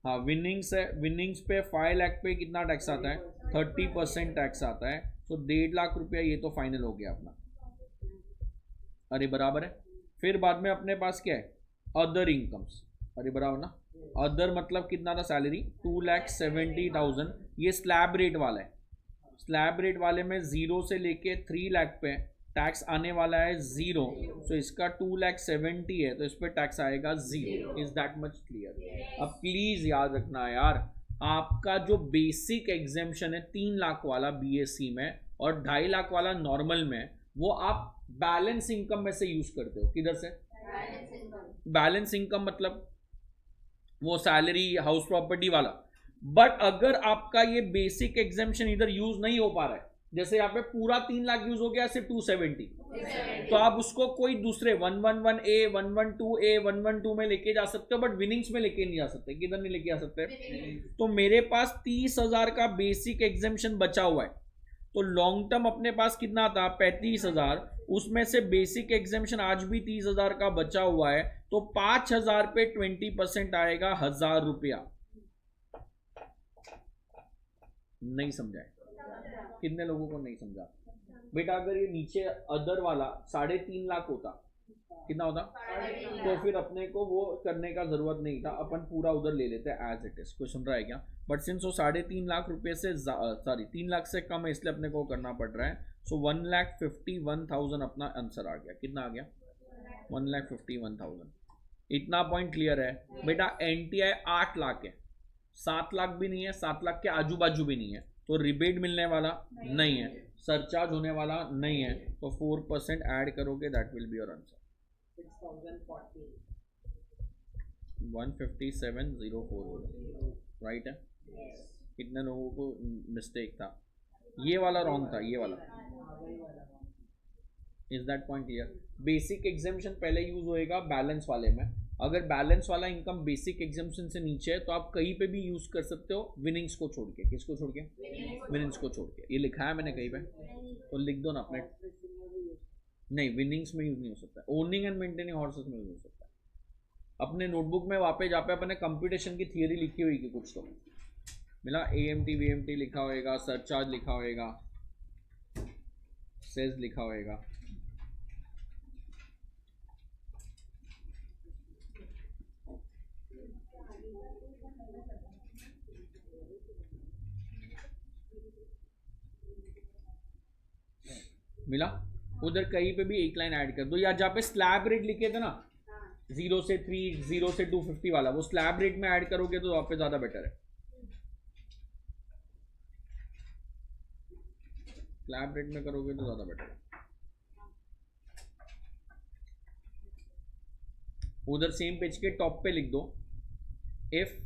हाँ विनिंग्स है, विनिंग्स पे 5 लाख पे कितना टैक्स आता है? 30% टैक्स आता है, तो 1.5 लाख रुपया ये तो फाइनल हो गया अपना, अरे बराबर है। फिर बाद में अपने पास क्या है? अदर इनकम्स, अरे बराबर ना। अदर मतलब कितना था? सैलरी 2,70,000, ये स्लैब रेट वाला है, स्लैब रेट वाले में 0 से लेके 3 लाख पे टैक्स आने वाला है 0, तो इसका 2,70,000 है तो इस पर टैक्स आएगा 0। Is that much clear? अब प्लीज याद रखना यार, आपका जो बेसिक एग्जेम्पशन है 3 लाख वाला बीएससी में और 2.5 लाख वाला नॉर्मल में, वो आप बैलेंस इनकम में से यूज करते हो। किधर से? बैलेंस इनकम मतलब वो सैलरी हाउस प्रॉपर्टी वाला। बट अगर आपका ये बेसिक एग्जेम्पशन इधर यूज नहीं हो पा रहा है, जैसे यहाँ पे पूरा 3 लाख यूज हो गया सिर्फ 270, तो आप उसको कोई दूसरे 111A 112A 112 में लेके जा सकते हो, बट विनिंग्स में लेके नहीं जा सकते। किधर नहीं लेके जा सकते? तो मेरे पास 30,000 का बेसिक एग्जेम्पशन बचा हुआ है, तो लॉन्ग टर्म अपने पास कितना था? 35,000, उसमें से बेसिक एग्जेम्पशन आज भी 30,000 का बचा हुआ है, तो 5,000 पे 20% आएगा 1,000 रुपया। नहीं समझा है? कितने लोगों को नहीं समझा बेटा? अगर ये नीचे अदर वाला 3.5 लाख होता कितना होता? तो फिर अपने को वो करने का जरूरत नहीं था, अपन पूरा उधर ले लेते एज इट इज। कोई सुन रहा है क्या? बट सिंस वो 3.5 लाख रुपए से सॉरी 3 लाख से कम है, इसलिए अपने को करना पड़ रहा है। सो 1,51,000 अपना आंसर आ गया। कितना आ गया? 1,51,000। इतना पॉइंट क्लियर है बेटा। NTI 8 लाख है, 7 लाख भी नहीं है, 7 लाख के आजू बाजू भी नहीं है, तो रिबेट मिलने वाला नहीं है, सरचार्ज होने वाला नहीं है, तो 4% ऐड करोगे, that will be your answer. 157,040 right है। कितने लोगों को मिस्टेक था? ये वाला रॉन्ग था, ये वाला। Is that point clear? Basic examination पहले यूज होएगा बैलेंस वाले में। अगर बैलेंस वाला इनकम बेसिक एग्जामिशन से नीचे है तो आप कहीं पे भी यूज कर सकते हो, विनिंग्स को छोड़ के। किसको छोड़ के? विनिंग्स को छोड़ के। ये लिखा है मैंने कहीं पे, तो लिख दो ना अपने। नहीं, विनिंग्स में यूज नहीं हो सकता, ओनिंग एंड मेंटेनिंग हॉर्सेस में यूज हो सकता है। अपने नोटबुक में वापस जहाँ पे अपने कंप्यूटेशन की थियरी लिखी हुई कि कुछ तो मिला, AMT VMT लिखा होएगा, सरचार्ज लिखा होएगा, सेज लिखा होएगा। मिला? उधर कहीं पे भी एक लाइन ऐड कर दो, या जहाँ पे स्लैब रेट लिखे थे ना 0 से 3, 0 से 250 वाला, वो स्लैब रेट में ऐड करोगे तो वहाँ पे ज्यादा बेटर है। स्लैब रेट में करोगे तो ज्यादा बेटर है। उधर सेम पेज के टॉप पे लिख दो, if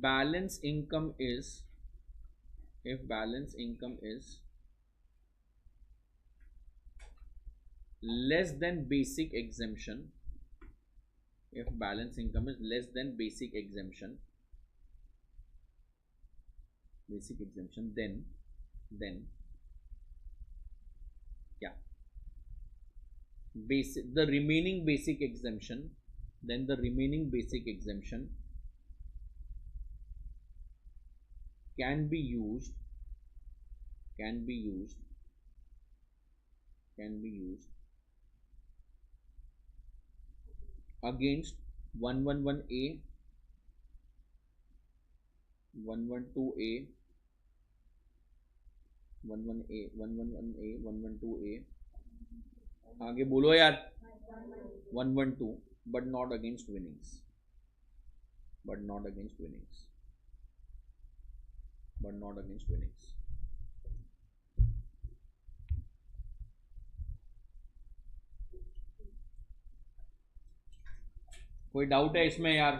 balance income is less than basic exemption, if balance income is less than basic exemption, then yeah, the remaining basic exemption can be used against 111A, 112A, 112A, आगे बोलो यार, 112, but not against winnings. कोई डाउट है इसमें यार?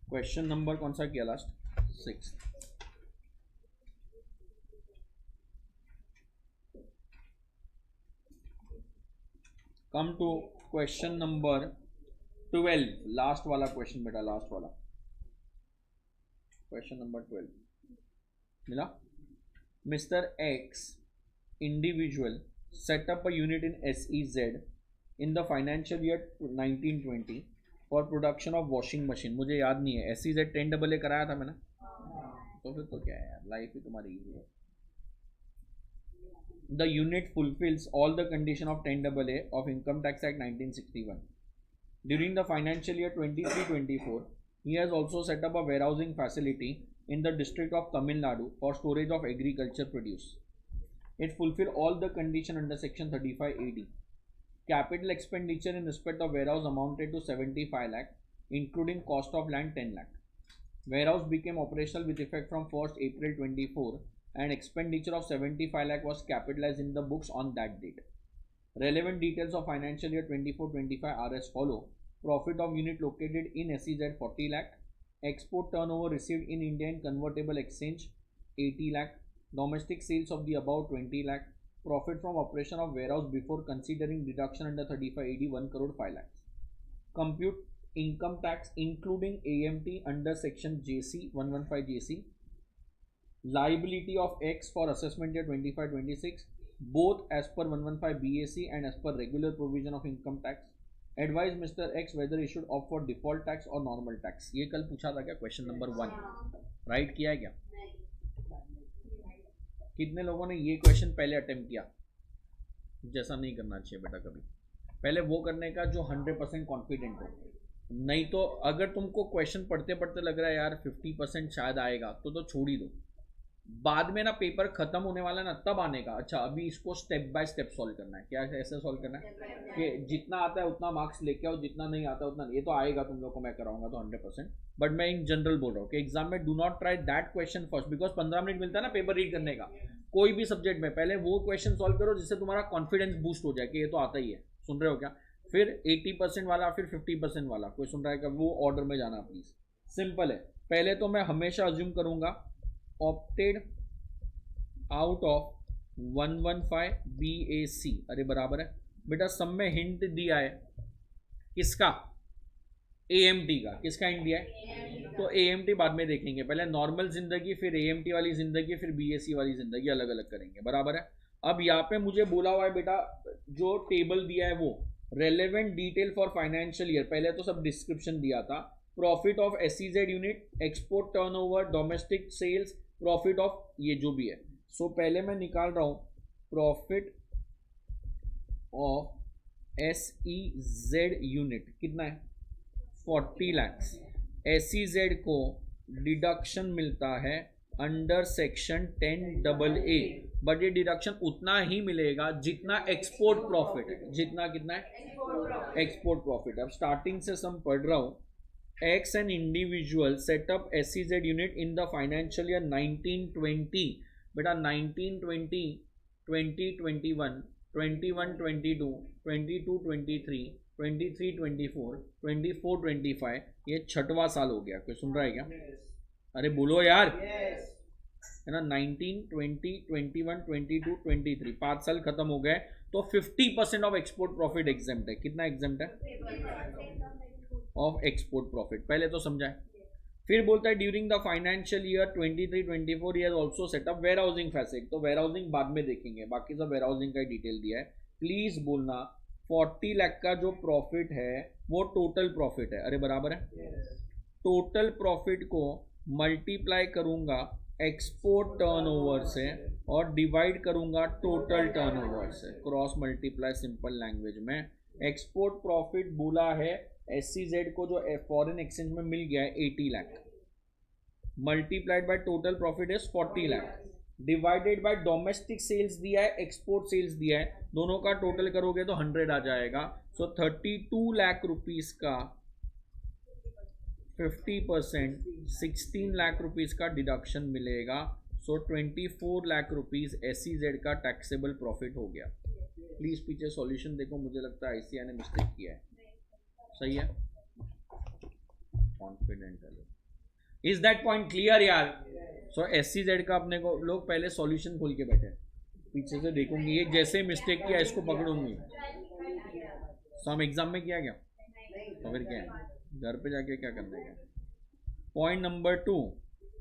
क्वेश्चन नंबर कौन सा किया last? 6। Come to question number 12, last वाला क्वेश्चन बेटा, लास्ट वाला क्वेश्चन नंबर 12 मिला। Mister X individual set up a unit in SEZ in the financial year 1920 for production of washing machine। मुझे याद नहीं है, SEZ 10AA कराया था मैंने, तो फिर तो क्या है यार, लाइफ ही तुम्हारी इजी है। The unit fulfills all the condition of 10AA of Income Tax Act 1961. During the financial year 23-24, he has also set up a warehousing facility in the district of Tamil Nadu for storage of agriculture produce. It fulfills all the condition under section 35 AD. Capital expenditure in respect of warehouse amounted to 75 lakh, including cost of land 10 lakh. Warehouse became operational with effect from 1st April 24, and expenditure of 75 lakh was capitalized in the books on that date. Relevant details of financial year 24-25 are as follow. Profit of unit located in SEZ 40 lakh. Export turnover received in India in convertible exchange 80 lakh. Domestic sales of the above 20 lakh. Profit from operation of warehouse before considering deduction under 35 AD 1 crore 5 lakhs. Compute income tax including AMT under section JC 115 JC. Liability of X for assessment year 25-26, both as per 115 BAC and as per regular provision of income tax. Advise Mr. X whether he should opt for default tax or normal tax. ये कल पूछा था क्या? क्वेश्चन नंबर 1 राइट किया है क्या? कितने लोगों ने ये क्वेश्चन पहले अटेम्प्ट किया? जैसा नहीं करना चाहिए बेटा कभी, पहले वो करने का जो 100% कॉन्फिडेंट हो। नहीं तो अगर तुमको क्वेश्चन पढ़ते पढ़ते लग रहा है यार 50% शायद आएगा तो छोड़ ही दो, बाद में ना पेपर खत्म होने वाला है ना तब आने का। अच्छा अभी इसको स्टेप बाय स्टेप सॉल्व करना है। क्या ऐसे सॉल्व करना है कि जितना आता है उतना मार्क्स लेके आओ, जितना नहीं आता है उतना नहीं। ये तो आएगा तुम लोग को मैं कराऊंगा तो 100%, बट मैं इन जनरल बोल रहा हूँ कि एग्जाम में do not try that question first, because 15 minute मिलता है ना पेपर रीड करने का कोई भी सब्जेक्ट में। पहले वो क्वेश्चन सॉल्व करो जिससे तुम्हारा कॉन्फिडेंस बूस्ट हो जाए कि ये तो आता ही है। सुन रहे हो क्या? फिर 80% वाला, फिर 50% वाला। कोई सुन रहा है क्या? वो ऑर्डर में जाना प्लीज। सिंपल है। पहले तो मैं हमेशा अज्यूम करूंगा ऑप्टेड आउट ऑफ 115 BAC। अरे बराबर है बेटा, सब में हिंट दिया है किसका? AMT का। किसका हिंट दिया है? तो AMT बाद में देखेंगे, पहले नॉर्मल जिंदगी, फिर AMT वाली जिंदगी, फिर BAC वाली जिंदगी अलग अलग करेंगे। बराबर है। अब यहाँ पे मुझे बोला हुआ है बेटा, जो टेबल दिया है वो relevant detail for financial year. पहले तो सब डिस्क्रिप्शन दिया था, profit of SEZ unit, export turnover, domestic sales, profit of ये जो भी है। सो पहले मैं निकाल रहा हूं प्रॉफिट ऑफ SEZ यूनिट कितना है? 40 लाख। SEZ को डिडक्शन मिलता है अंडर सेक्शन 10AA, बट ये डिडक्शन उतना ही मिलेगा जितना एक्सपोर्ट प्रॉफिट है। जितना कितना है? Export profit. अब स्टार्टिंग से सम पढ़ रहा हूं। X an individual setup SEZ unit in the financial year 1920। बेटा 1920, 2021, 21-22, 22-23, 23-24, 24-25, ये छठवां साल हो गया। कोई सुन रहा है क्या? अरे बोलो यार। है ना? 19, 20, 21, 22, 23, 5 साल खत्म हो गए। तो 50% ऑफ एक्सपोर्ट प्रॉफिट एग्जेम्प्ट है। कितना एग्जेम्प्ट है? Of export profit. पहले तो समझाए। फिर बोलता है during the financial year 23-24 year also setup warehousing facility. तो वेयर हाउसिंग बाद में देखेंगे, बाकी सब वेयर हाउसिंग का डिटेल दिया है। प्लीज बोलना 40 लाख का जो प्रॉफिट है वो टोटल प्रॉफिट है। अरे बराबर है। टोटल प्रॉफिट को मल्टीप्लाई करूंगा एक्सपोर्ट टर्नओवर से और डिवाइड करूंगा टोटल टर्नओवर से। क्रॉस मल्टीप्लाई सिंपल लैंग्वेज में। एक्सपोर्ट प्रॉफिट बोला है SEZ को जो फॉरेन एक्सचेंज में मिल गया है 80 lakh, multiplied by total profit is 40 lakh, divided by domestic sales दिया है, एक्सपोर्ट सेल्स दिया है, दोनों का टोटल करोगे तो 100 आ जाएगा। सो 32 लाख रुपीस का 50% 16 लाख रुपीस का डिडक्शन मिलेगा। सो 24 लाख रुपीस SEZ का टैक्सेबल प्रॉफिट हो गया। प्लीज पीछे सॉल्यूशन देखो, मुझे लगता है ICI ने मिस्टेक किया है। सही है? कॉन्फिडेंट है। इज दैट पॉइंट क्लियर यार? सो SEZ का अपने को लोग पहले सॉल्यूशन खोल के बैठे, पीछे से देखूंगी ये जैसे मिस्टेक किया इसको पकड़ूंगी। सो हम एग्जाम में किया क्या? तो फिर क्या है? घर पे जाके क्या करना है? पॉइंट नंबर 2,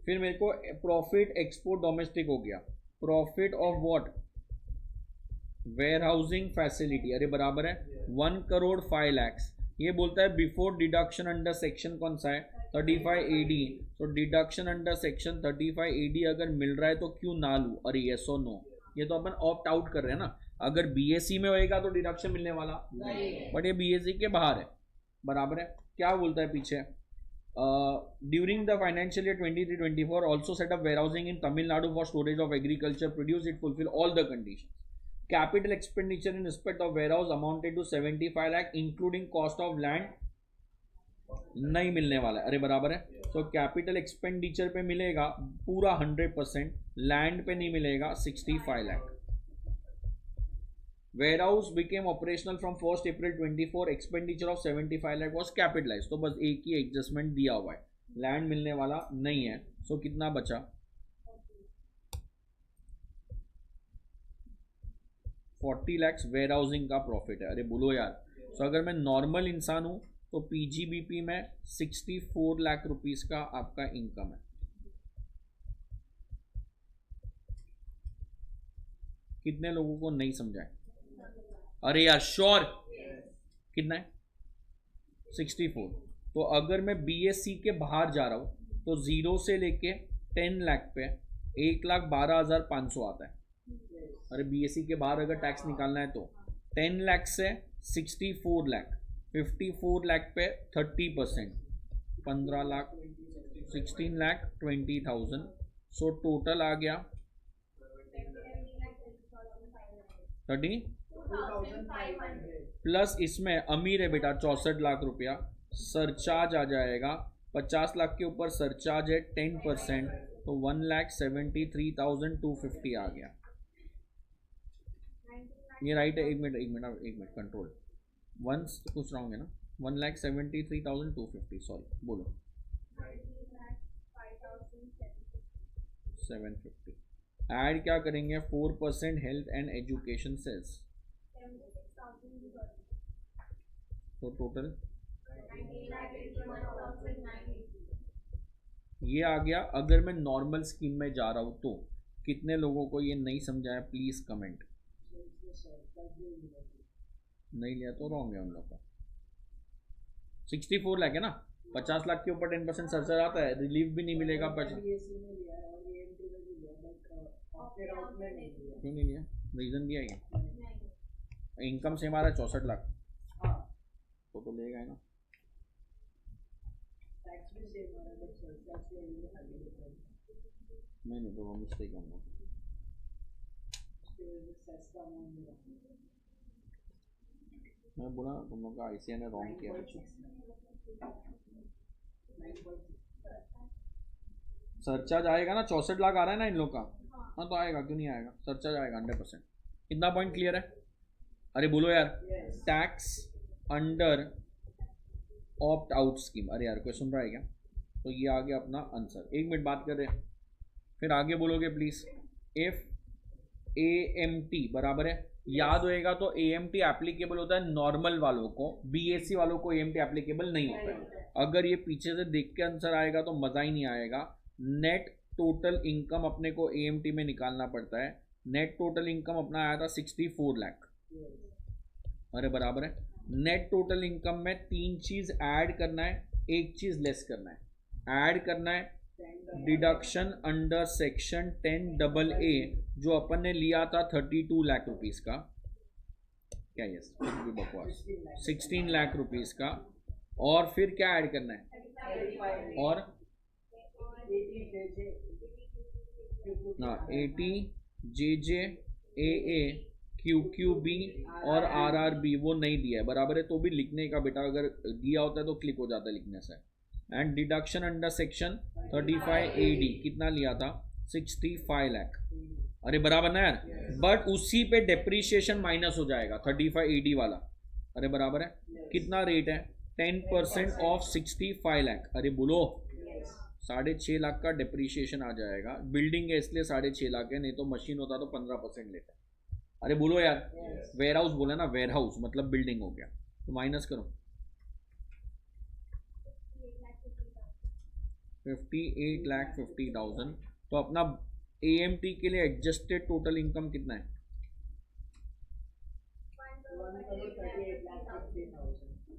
फिर मेरे को प्रॉफिट एक्सपोर्ट डोमेस्टिक हो गया। Profit of what? Warehousing facility. अरे बराबर है 1 करोड़ 5 लाख। ये बोलता है बिफोर डिडक्शन अंडर सेक्शन कौन सा है? 35 AD। तो डिडक्शन अंडर सेक्शन 35 AD अगर मिल रहा है तो क्यों ना लूं? अरे यस और नो, ये तो अपन ऑप्ट आउट कर रहे हैं ना। अगर BAC में होएगा तो डिडक्शन मिलने वाला नहीं, बट ये BAC के बाहर है। बराबर है। क्या बोलता है पीछे? During the financial year 23-24 also setup warehousing in Tamil Nadu for storage of agriculture produce, it fulfil all the condition. Capital expenditure in respect of warehouse amounted to 75 lakh including cost of land नहीं मिलने वाला है। अरे बराबर है। तो कैपिटल एक्सपेंडिचर पे मिलेगा पूरा 100%, लैंड पे नहीं मिलेगा 65 lakh. Warehouse became operational from 1 April 24, expenditure of 75 lakh was capitalise. तो बस एक ही एडजस्टमेंट दिया हुआ है, लैंड मिलने वाला नहीं है। सो कितना बचा? 40 लाख वेयर हाउसिंग का प्रॉफिट है। अरे बोलो यार। सो अगर मैं नॉर्मल इंसान हूं तो PGBP में 64 लाख रुपीस का आपका इनकम है। कितने लोगों को नहीं समझा है? अरे यार श्योर? कितना है? 64। तो अगर मैं BAC के बाहर जा रहा हूं तो 0 से लेके 10 लाख पे 1,12,500 आता है। अरे BSc के बाहर अगर टैक्स निकालना है तो 10 लाख से 64 लाख, 54 लाख पे 30%, 15 लाख, 16,20,000। सो टोटल आ गया 30 प्लस इसमें अमीर है बेटा 64 लाख रुपया, सरचार्ज आ जाएगा 50 लाख के ऊपर सरचार्ज है 10%, तो 1,73,250 आ गया। ये राइट है? एक मिनट कंट्रोल, वंस कुछ रॉन्ग है ना, 1,73,250, सॉरी बोलो 750। ऐड क्या करेंगे? 4% हेल्थ एंड एजुकेशन सेल्स, तो टोटल ये आ गया। अगर मैं नॉर्मल स्कीम में जा रहा हूं तो कितने लोगों को ये नहीं समझाया? Please comment. नहीं लिया तो रॉन्ग है उन लोग का। 64 लाख है ना, 50 लाख के ऊपर 10% सरचार्ज आता है, रिलीफ भी नहीं मिलेगा। क्यों नहीं लिया? रीजन दिया है? इनकम से हमारा 64 लाख, तो लेगा ना। नहीं तो वो मिस्टेक है हम लोग। मैं बोला तुम लोग का ICAI ने रॉन्ग किया बच्चों। सरचार्ज आएगा ना, 64 लाख आ रहा है ना इन लोग का। हाँ तो आएगा, क्यों नहीं आएगा? सरचार्ज आएगा 100%। कितना पॉइंट क्लियर है? अरे बोलो यार। Tax under opt out scheme. अरे यार कोई सुन रहा है क्या? तो ये आ गया अपना आंसर। 1 मिनट बात कर रहे हैं, फिर आगे बोलोगे प्लीज। इफ AMT बराबर है, याद होएगा तो AMT एप्लीकेबल होता है नॉर्मल वालों को, BSc वालों को AMT एप्लीकेबल नहीं होता है। अगर ये पीछे से देख के आंसर आएगा तो मजा ही नहीं आएगा। नेट टोटल इनकम अपने को AMT में निकालना पड़ता है। नेट टोटल इनकम अपना आया था 64 लाख। अरे बराबर है। नेट टोटल इनकम में 3 चीज ऐड करना है, 1 चीज लेस करना है। ऐड करना है डिडक्शन अंडर सेक्शन 10AA जो अपन ने लिया था 32 लाख रुपीस का, क्या यस भी बकवास, 16 लाख रुपीस का। और फिर क्या ऐड करना है? और ना 80 JJ AA QQB और RRB वो नहीं दिया है, बराबर है। तो भी लिखने का बेटा, अगर दिया होता है तो क्लिक हो जाता है लिखने से। And deduction under section 35 AD कितना लिया था? 65 लाख। अरे बराबर ना यार, बट उसी पे डेप्रीशिएशन माइनस हो जाएगा 35 AD वाला। अरे बराबर है। कितना रेट है? 10% ऑफ 65 लाख। अरे बोलो 6.5 लाख का डेप्रीशिएशन आ जाएगा। बिल्डिंग है इसलिए 6.5 लाख है, नहीं तो मशीन होता तो 15% लेता। अरे बोलो यार। वेयर हाउस बोला ना, वेयर हाउस मतलब बिल्डिंग हो गया, तो माइनस करो 58,50,000। तो अपना AMT के लिए एडजस्टेड टोटल इनकम कितना है?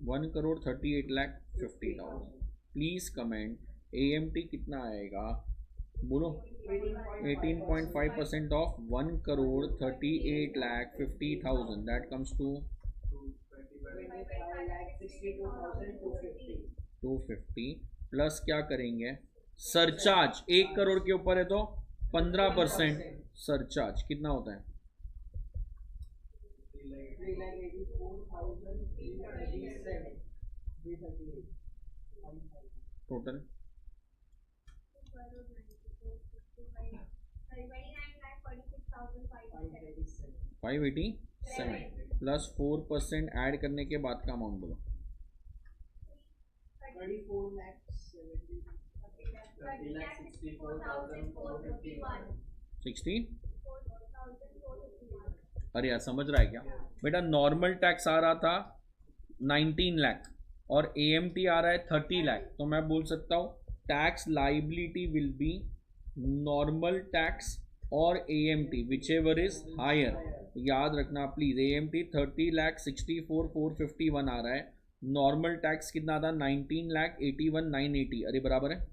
1,38,50,000। प्लीज कमेंट AMT कितना आएगा? बोलो 18.5% of 1,38,50,000 that comes to 250 plus क्या करेंगे? सरचार्ज 1 करोड़ के ऊपर है तो 15% सरचार्ज कितना होता है? टोटल 587 प्लस 4% ऐड करने के बाद का अमाउंट बोलो। 16। अरे यार समझ रहा है क्या बेटा? नॉर्मल टैक्स आ रहा था 19 लाख और AMT आ रहा है 30 लाख, तो मैं बोल सकता हूँ tax liability will be normal tax और AMT whichever is higher. याद रखना प्लीज, AMT 30 लाख 64,451 आ रहा है, नॉर्मल टैक्स कितना था? 19 लाख 81,980। अरे बराबर है।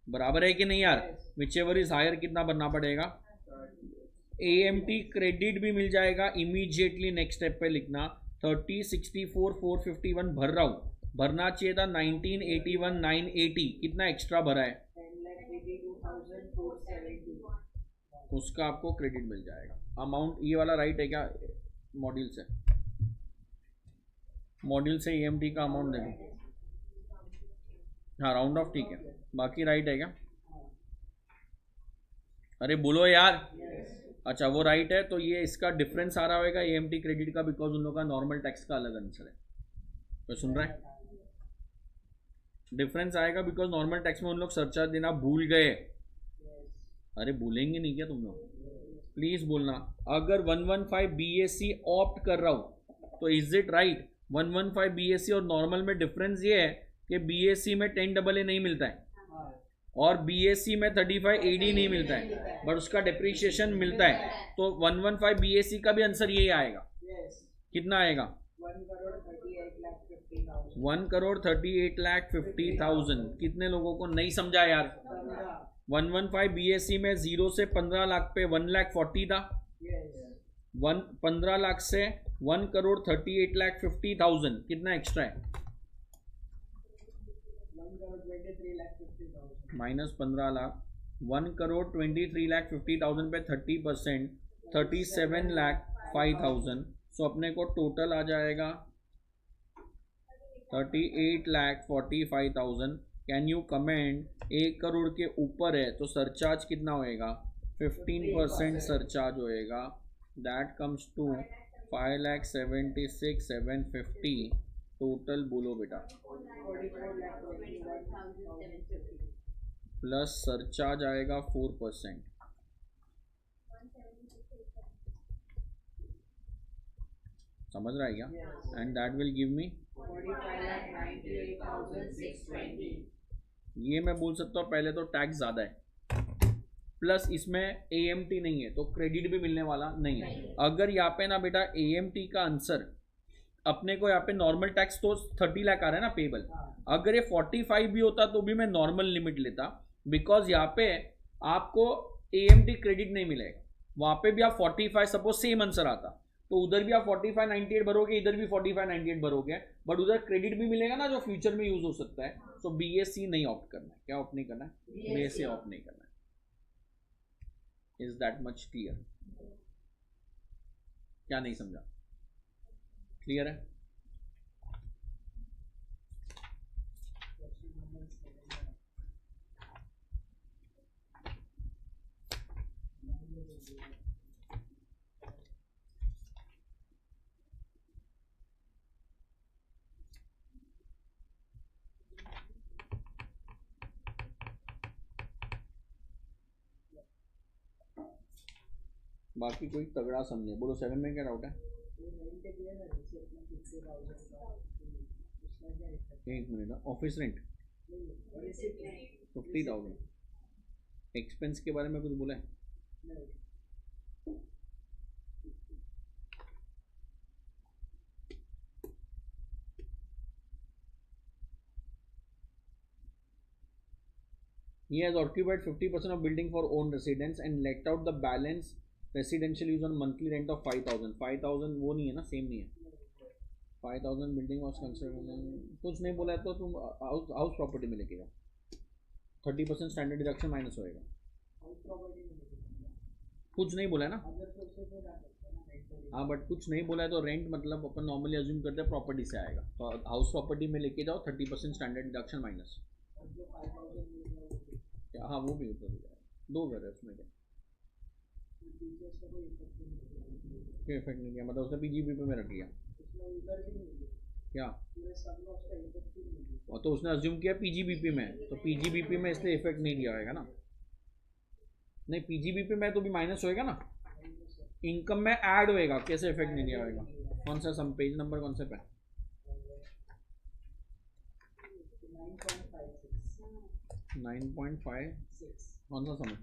बराबर है कि नहीं यार? विच एवर इज हायर कितना भरना पड़ेगा? AMT क्रेडिट भी मिल जाएगा इमीडिएटली। नेक्स्ट स्टेप पे लिखना 30, 64, 451 भर रहा हूँ, भरना चाहिए था 19, 81, 980, कितना एक्स्ट्रा भरा है? उसका आपको क्रेडिट मिल जाएगा। अमाउंट ये वाला राइट है क्या? मॉड्यूल से AMT का अमाउंट देखो। हाँ राउंड ऑफ ठीक है, बाकी राइट है क्या? अरे बोलो यार। अच्छा वो राइट है, तो ये इसका डिफरेंस आ रहा होगा AMT क्रेडिट का, बिकॉज उन लोगों का नॉर्मल टैक्स का अलग आंसर है। तो सुन रहा है? डिफरेंस आएगा बिकॉज नॉर्मल टैक्स में उन लोग सरचार्ज देना भूल गए। अरे भूलेंगे नहीं क्या तुम लोग? प्लीज बोलना। अगर 115 BAC ऑप्ट कर रहा हूं तो इज इट राइट? 115 BAC और नॉर्मल में डिफरेंस ये है कि BAC में 10AA नहीं मिलता है और BAC में 35 AD नहीं मिलता है, बट उसका डिप्रिशिएशन मिलता है। तो 115 BAC का भी आंसर यही आएगा। कितना आएगा? 1,38,50,000। कितने लोगों को नहीं समझा यार? 115 BAC में 0 से 15 लाख पे 1,40,000 था। 15 लाख से 1,38,50,000 कितना एक्स्ट्रा है? माइनस 15 लाख। 1,23,50,000 पे 30%, 37,05,000। सो अपने को टोटल आ जाएगा 38,45,000। कैन यू कमेंट 1 करोड़ के ऊपर है तो सरचार्ज कितना होएगा? 15% सरचार्ज होएगा। That comes to 5,76,750। टोटल बोलो बेटा, प्लस सरचार्ज आएगा 4%। समझ रहा है क्या? एंड दैट विल गिव मी, ये मैं बोल सकता हूँ पहले तो टैक्स ज़्यादा है, प्लस इसमें AMT नहीं है तो क्रेडिट भी मिलने वाला नहीं है। अगर यहाँ पे ना बेटा AMT का आंसर अपने को यहाँ पे नॉर्मल टैक्स तो 30 लाख आ रहा है ना पेबल, अगर ये 45 भी होता तो भी मैं नॉर्मल लिमिट लेता, बिकॉज यहाँ पे आपको AMT क्रेडिट नहीं मिलेगा। वहाँ पे भी आप 45 सपोज सेम आंसर आता तो उधर भी आप 4598 भरोगे, इधर भी 4598 भरोगे, बट उधर क्रेडिट भी मिलेगा ना जो फ्यूचर में यूज हो सकता है। तो BSc नहीं ऑप्ट करना है। क्या ऑप्ट नहीं करना है? BSc ऑप्ट नहीं करना है। Is that much clear? क्या नहीं समझा? क्लियर है? बाकी कोई तगड़ा समझे बोलो। 7 में क्या डाउट है? एक मिनट, ऑफिस रेंट 50,000 एक्सपेंस के बारे में कुछ बोला है? He has occupied 50% of building for own residence and let out the balance residential use on monthly rent of 5,000। 5,000 वो नहीं है ना, सेम नहीं है। 5,000 बिल्डिंग वॉज कंसिडर्ड। कुछ नहीं बोला है तो तुम हाउस प्रॉपर्टी में लेके जाओ। 30% स्टैंडर्ड डिडक्शन माइनस होएगा। कुछ नहीं बोला है ना? हाँ बट कुछ नहीं बोला है तो रेंट मतलब अपन नॉर्मली अज्यूम करते हैं प्रॉपर्टी से आएगा, तो हाउस प्रॉपर्टी में लेके जाओ 30% स्टैंडर्ड डिडक्शन माइनस। क्या? हाँ वो भी ऊपर हो जाएगा। 2 घर है उसमें क्या इफेक्ट नहीं किया? मतलब उसने PGBP में रख लिया क्या? और तो उसने अज्यूम किया PGBP में, तो PGBP में इसलिए इफेक्ट नहीं दिया होगा ना। नहीं PGBP में तो भी माइनस होएगा ना, इनकम में ऐड होएगा। कैसे इफेक्ट नहीं दिया होगा? कौन सा सम पेज नंबर कौन से पे? 9.56 कौन सा समय?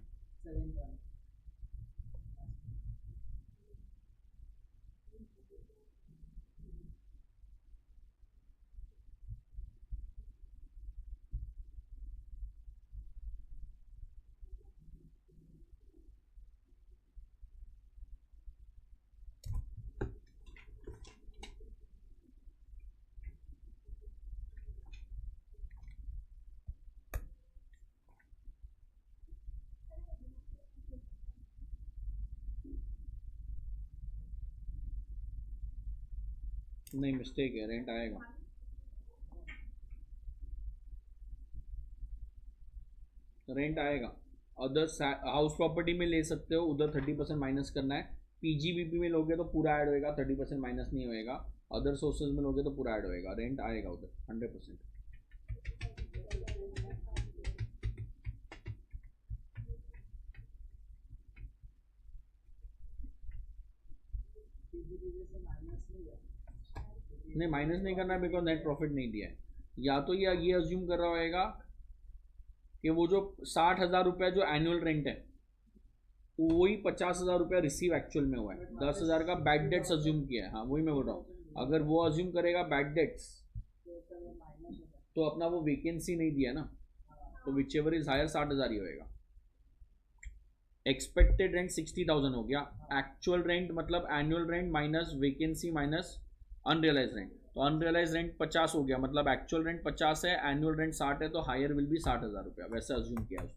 नहीं मिस्टेक है, रेंट आएगा। रेंट आएगा। अदर हाउस प्रॉपर्टी में ले सकते हो, उधर 30% माइनस करना है। पीजीबीपी में लोगे तो पूरा ऐड होएगा, 30% माइनस नहीं होएगा। अदर सोर्सेज में लोगे तो पूरा ऐड होएगा, रेंट आएगा उधर 100%। नहीं माइनस नहीं करना है, बिकॉज नेट प्रॉफिट नहीं दिया है। या तो ये अज्यूम कर रहा होएगा कि वो जो 60,000 रुपया जो एनुअल रेंट है वही 50,000 रुपया रिसीव एक्चुअल में हुआ है, 10,000 का बैड डेट्स अज्यूम किया है। हाँ वही मैं बोल रहा हूँ, अगर वो अज्यूम करेगा बैड डेट्स तो अपना वो वेकेंसी नहीं दिया ना, तो विच एवर इज हायर 60,000 ही होएगा। एक्सपेक्टेड रेंट 60,000 हो गया, एक्चुअल रेंट मतलब annual rent minus vacancy minus unrealise rent, तो अनरियलाइज रेंट 50 हो गया, मतलब एक्चुअल रेंट 50 है, एनुअल रेंट 60 है, तो हायर विल बी 60,000 रुपया। वैसे अज्यूम किया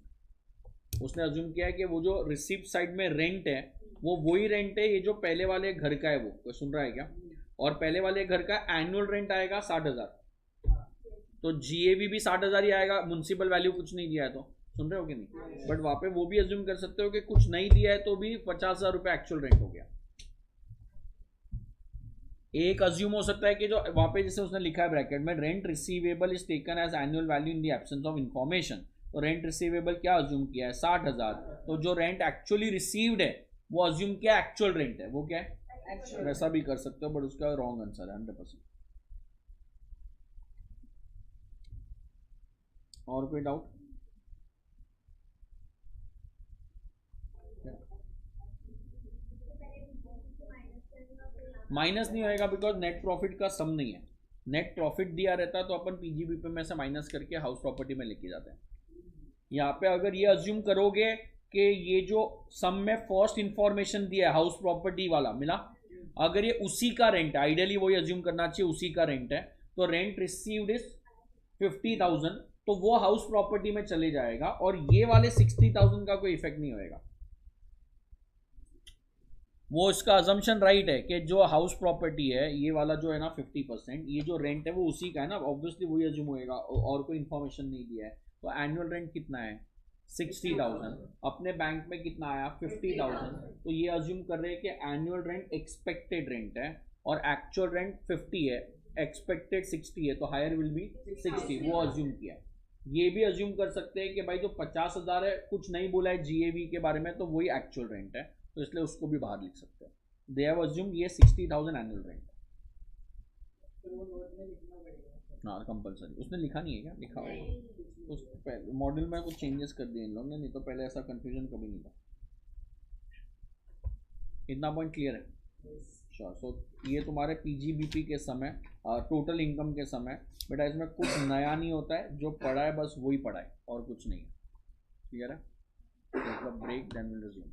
उसने अज्यूम किया है कि वो जो रिसिप्ट साइड में रेंट है वो वही रेंट है, ये जो पहले वाले घर का है वो, कोई सुन रहा है क्या? और पहले वाले घर का एनुअल रेंट आएगा 60,000, तो जीएवी भी 60,000 ही आएगा, म्युनिसिपल वैल्यू कुछ नहीं दिया है, तो सुन रहे हो कि नहीं? बट वहां पे वो भी अज्यूम कर सकते हो कि कुछ नहीं दिया है तो भी 50,000 रुपये एक्चुअल रेंट हो गया। एक अज्यूम हो सकता है कि जो वहां पे जैसे उसने लिखा है ब्रैकेट में, rent receivable is taken as annual value in the absence of information, तो रेंट रिसीवेबल क्या अज्यूम किया है? 60,000, तो जो रेंट एक्चुअली रिसीव्ड है वो अज्यूम किया एक्चुअल रेंट है, वो क्या है? वैसा भी कर सकते हो, बट उसका रॉन्ग आंसर है 100%। और कोई डाउट? माइनस नहीं होएगा बिकॉज नेट प्रॉफिट का सम नहीं है। नेट प्रॉफिट दिया रहता तो अपन पीजीबीपी में से माइनस करके हाउस प्रॉपर्टी में लेके जाते हैं। यहाँ पे अगर ये अज्यूम करोगे कि ये जो सम में फर्स्ट इंफॉर्मेशन दिया है हाउस प्रॉपर्टी वाला मिला, अगर ये उसी का रेंट है, आइडियली वही अज्यूम करना चाहिए उसी का रेंट है, तो रेंट रिसीव्ड इज 50,000, तो वो हाउस प्रॉपर्टी में चले जाएगा और ये वाले 60,000 का कोई इफेक्ट नहीं होएगा। वो इसका अजम्पशन राइट है कि जो हाउस प्रॉपर्टी है ये वाला जो है ना 50%, ये जो रेंट है वो उसी का है ना, ऑब्वियसली वही अज्यूम होएगा, और कोई इन्फॉर्मेशन नहीं दिया है। तो एनुअल रेंट कितना है? 60,000, अपने बैंक में कितना आया? 50,000, तो ये अज्यूम कर रहे हैं कि एनुअल रेंट एक्सपेक्टेड रेंट है और एक्चुअल रेंट 50 है, एक्सपेक्टेड 60 है, तो हायर विल बी 60, वो अज्यूम किया है। ये भी अज्यूम कर सकते हैं कि भाई जो 50,000 है कुछ नहीं बोला है जीएवी के बारे में, तो वही एक्चुअल रेंट है, तो इसलिए उसको भी बाहर लिख सकते हैं। दे हैव अज्यूम्ड ये 60,000 एनुअल रेंट है। हाँ कंपलसरी, उसने लिखा नहीं है क्या? लिखा होगा उस मॉडल में, कुछ चेंजेस कर दिए इन लोगों ने, नहीं तो पहले ऐसा कंफ्यूजन कभी नहीं था। इतना पॉइंट क्लियर है? श्योर। सो ये तुम्हारे पीजीबीपी के समय, टोटल इनकम के समय, बेटा इसमें कुछ नया नहीं होता है, जो पढ़ा है बस वही पढ़ा है और कुछ नहीं है। क्लियर है? Break then will resume.